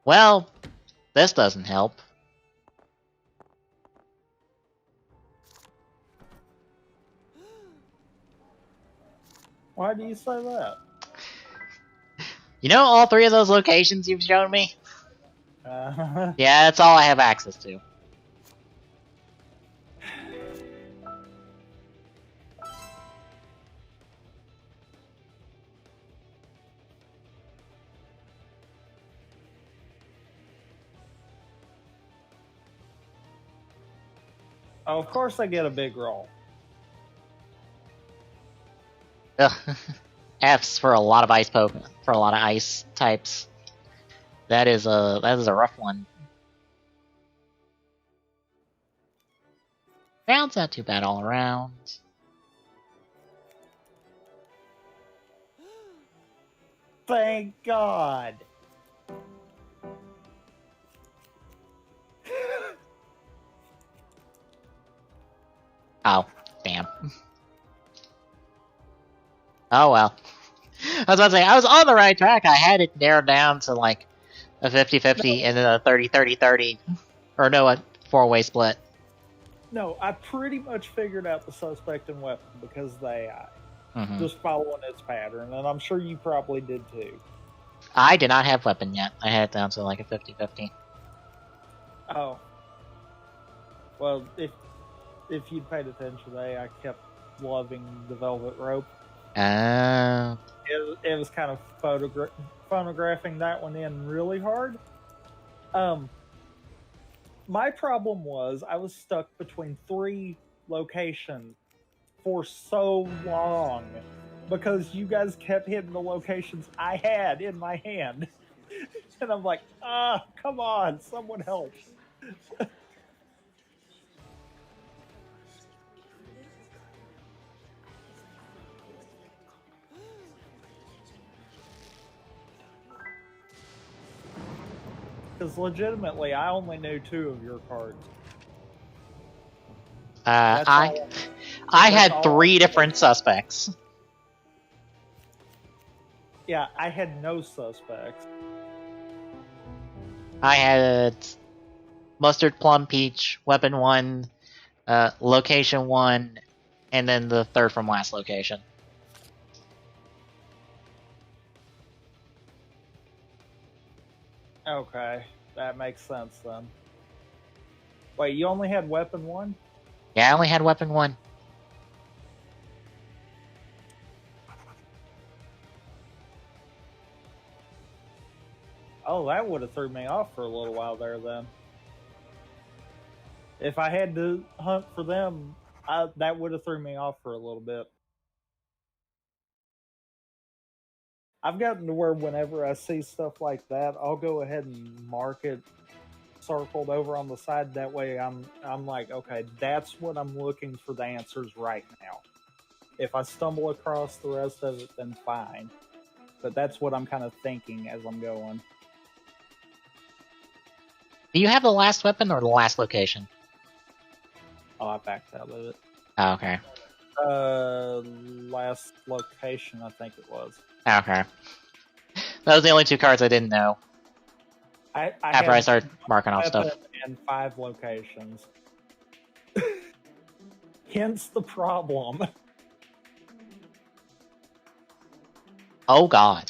Well, this doesn't help. Why do you say that? You know all 3 of those locations you've shown me? Yeah, that's all I have access to. Oh, of course I get a big roll. Ugh. F's for a lot of ice Pokemon, for a lot of ice types. That is a rough one. Ground's not too bad all around. Thank God. Oh, damn. Oh well. I was about to say, I was on the right track. I had it narrowed down to like a 50-50 and then a 30-30-30. Or no, a 4-way split. No, I pretty much figured out the suspect and weapon because of the AI. Just following its pattern, and I'm sure you probably did too. I did not have weapon yet. I had it down to like a 50-50. Oh. Well, if you'd paid attention today, I kept loving the Velvet Rope. Oh. It was kind of phonographing that one in really hard. My problem was I was stuck between 3 locations for so long because you guys kept hitting the locations I had in my hand. And I'm like, come on, someone help. Because legitimately, I only knew 2 of your cards. I had 3 different suspects. Yeah, I had no suspects. I had Mustard, Plum, Peach, Weapon 1, Location 1, and then the 3rd from last location. Okay, that makes sense then. Wait, you only had weapon 1? Yeah, I only had weapon 1. Oh, that would have threw me off for a little while there then. If I had to hunt for them, that would have threw me off for a little bit. I've gotten to where whenever I see stuff like that, I'll go ahead and mark it circled over on the side. That way I'm like, okay, that's what I'm looking for the answers right now. If I stumble across the rest of it, then fine. But that's what I'm kind of thinking as I'm going. Do you have the last weapon or the last location? Oh, I backed out of it. Oh, okay. Last location, I think it was. Okay. That was the only 2 cards I didn't know. After I started marking off stuff. And 5 locations. Hence the problem. Oh god.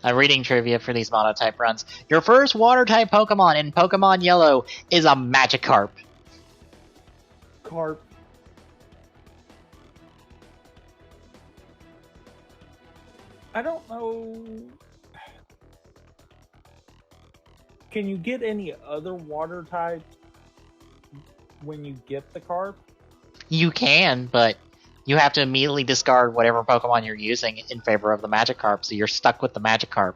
I'm reading trivia for these monotype runs. Your first water-type Pokemon in Pokemon Yellow is a Magikarp. Carp. I don't know. Can you get any other water types when you get the carp? You can, but you have to immediately discard whatever Pokemon you're using in favor of the Magikarp, so you're stuck with the Magikarp.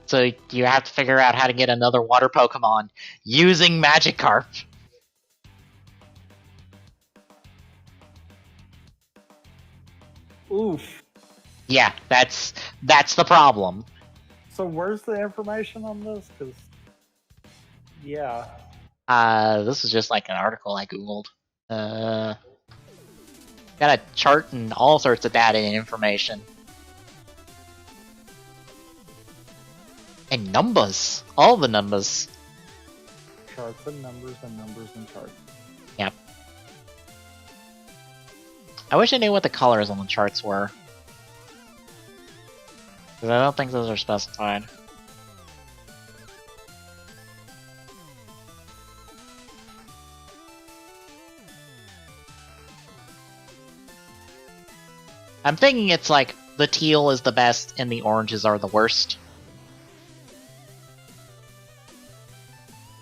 So you have to figure out how to get another water Pokemon using Magikarp. Oof. Yeah, that's the problem. So where's the information on this? Because, yeah. This is just like an article I googled. Got a chart and all sorts of data and information. And numbers. All the numbers. Charts and numbers and numbers and charts. Yep. I wish I knew what the colors on the charts were. Because I don't think those are specified. I'm thinking it's like the teal is the best and the oranges are the worst.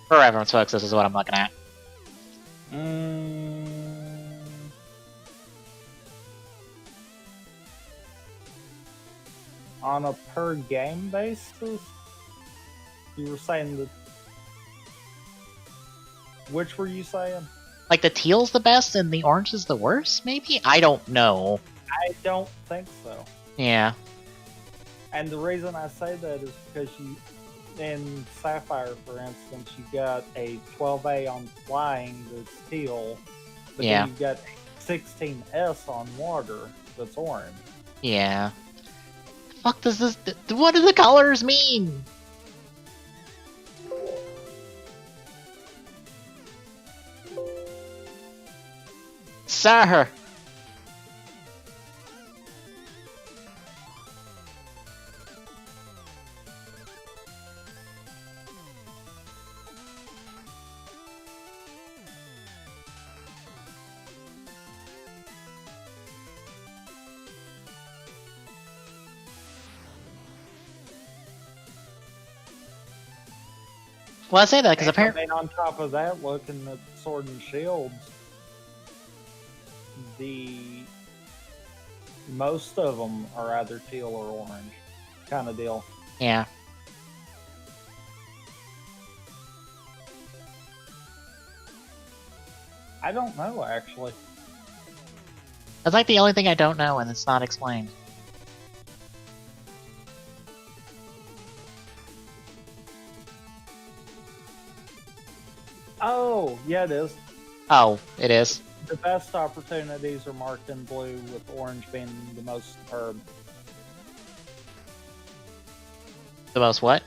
For reference, folks, this is what I'm looking at. On a per game basis? You were saying that. Which were you saying? Like the teal's the best and the orange is the worst, maybe? I don't know. I don't think so. Yeah. And the reason I say that is because you, in Sapphire, for instance, you got a 12A on flying that's teal, but Yeah. then you've got 16S on water that's orange. Yeah. Fuck does this... What do the colors mean? Sir! Well, I say that because apparently... on top of that, looking at Sword and Shields, most of them are either teal or orange, kind of deal. Yeah. I don't know, actually. That's like the only thing I don't know, and it's not explained. Oh, yeah, it is. Oh, it is. The best opportunities are marked in blue, with orange being the most superb. The most what?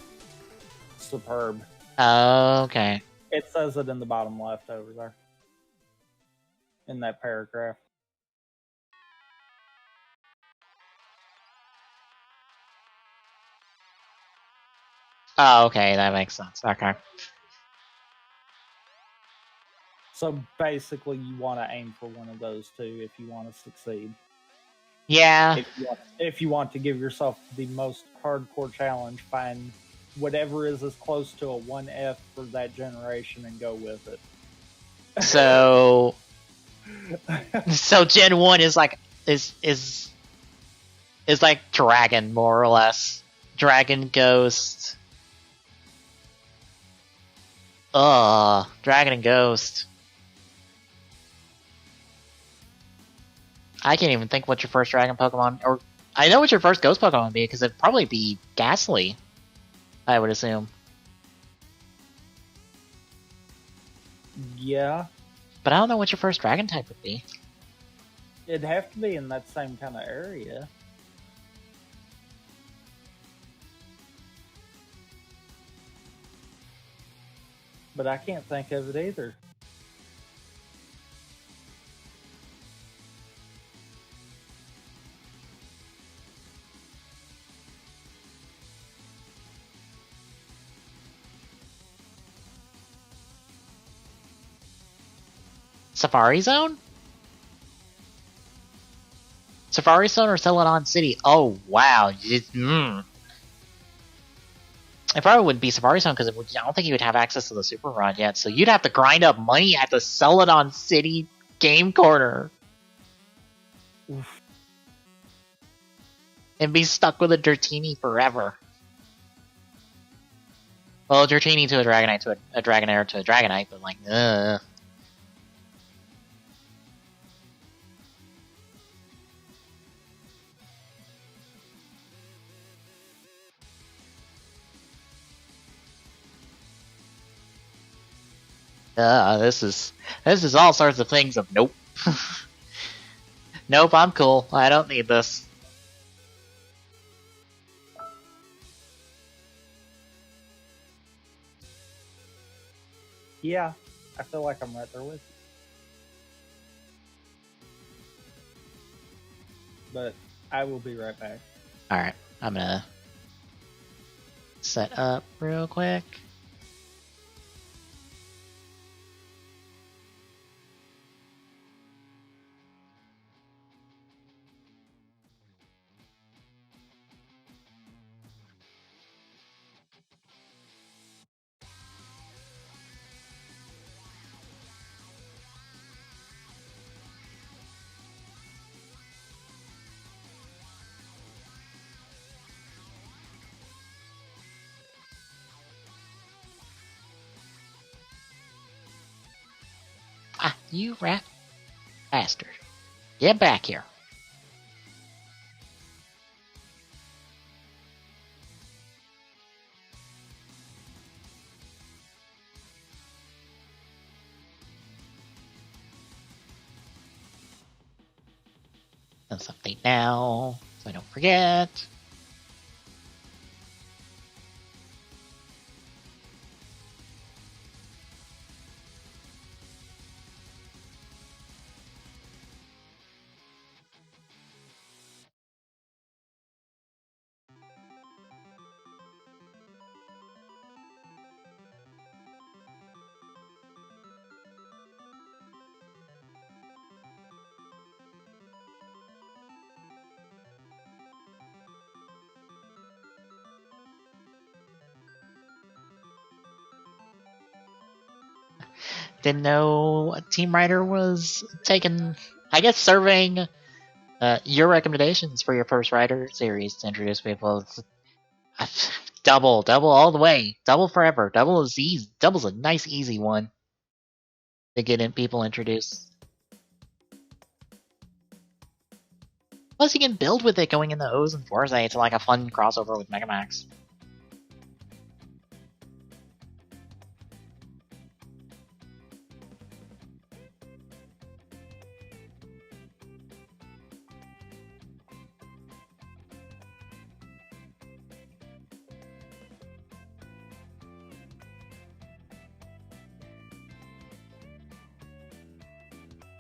Superb. Okay. It says it in the bottom left over there. In that paragraph. Oh, okay, that makes sense. Okay. So basically, you want to aim for one of those two if you want to succeed. Yeah. If you want to give yourself the most hardcore challenge, find whatever is as close to a 1F for that generation and go with it. So Gen 1 is like is like Dragon, more or less. Dragon, Ghost. Dragon and Ghost. I can't even think what your first Dragon Pokemon, or I know what your first Ghost Pokemon would be, because it'd probably be Ghastly, I would assume. Yeah. But I don't know what your first Dragon type would be. It'd have to be in that same kind of area. But I can't think of it either. Safari Zone? Safari Zone or Celadon City? Oh, wow. It probably wouldn't be Safari Zone, because I don't think you would have access to the Super Rod yet, so you'd have to grind up money at the Celadon City game corner. Oof. And be stuck with a Dratini forever. Well, a Dratini to a Dragonite to a Dragonair to a Dragonite, but like, this is all sorts of things of nope. Nope, I'm cool. I don't need this. Yeah, I feel like I'm right there with you. But I will be right back. Alright, I'm gonna set up real quick. Ah, you rat bastard. Get back here. Let's update now, so I don't forget. Didn't know Team Rider was taking, I guess, surveying your recommendations for your first Rider series to introduce people. Double all the way, double forever. Double is easy. Double's a nice, easy one to get in people introduced. Plus, you can build with it going into O's and Forza. It's like a fun crossover with Mega Max.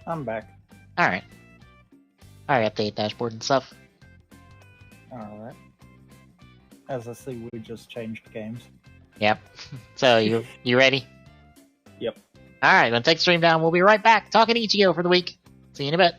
I'm back. Alright. Alright, update dashboard and stuff. Alright. As I see, we just changed games. Yep. So you ready? Yep. All right, then take the stream down. We'll be right back talking Ichigo for the week. See you in a bit.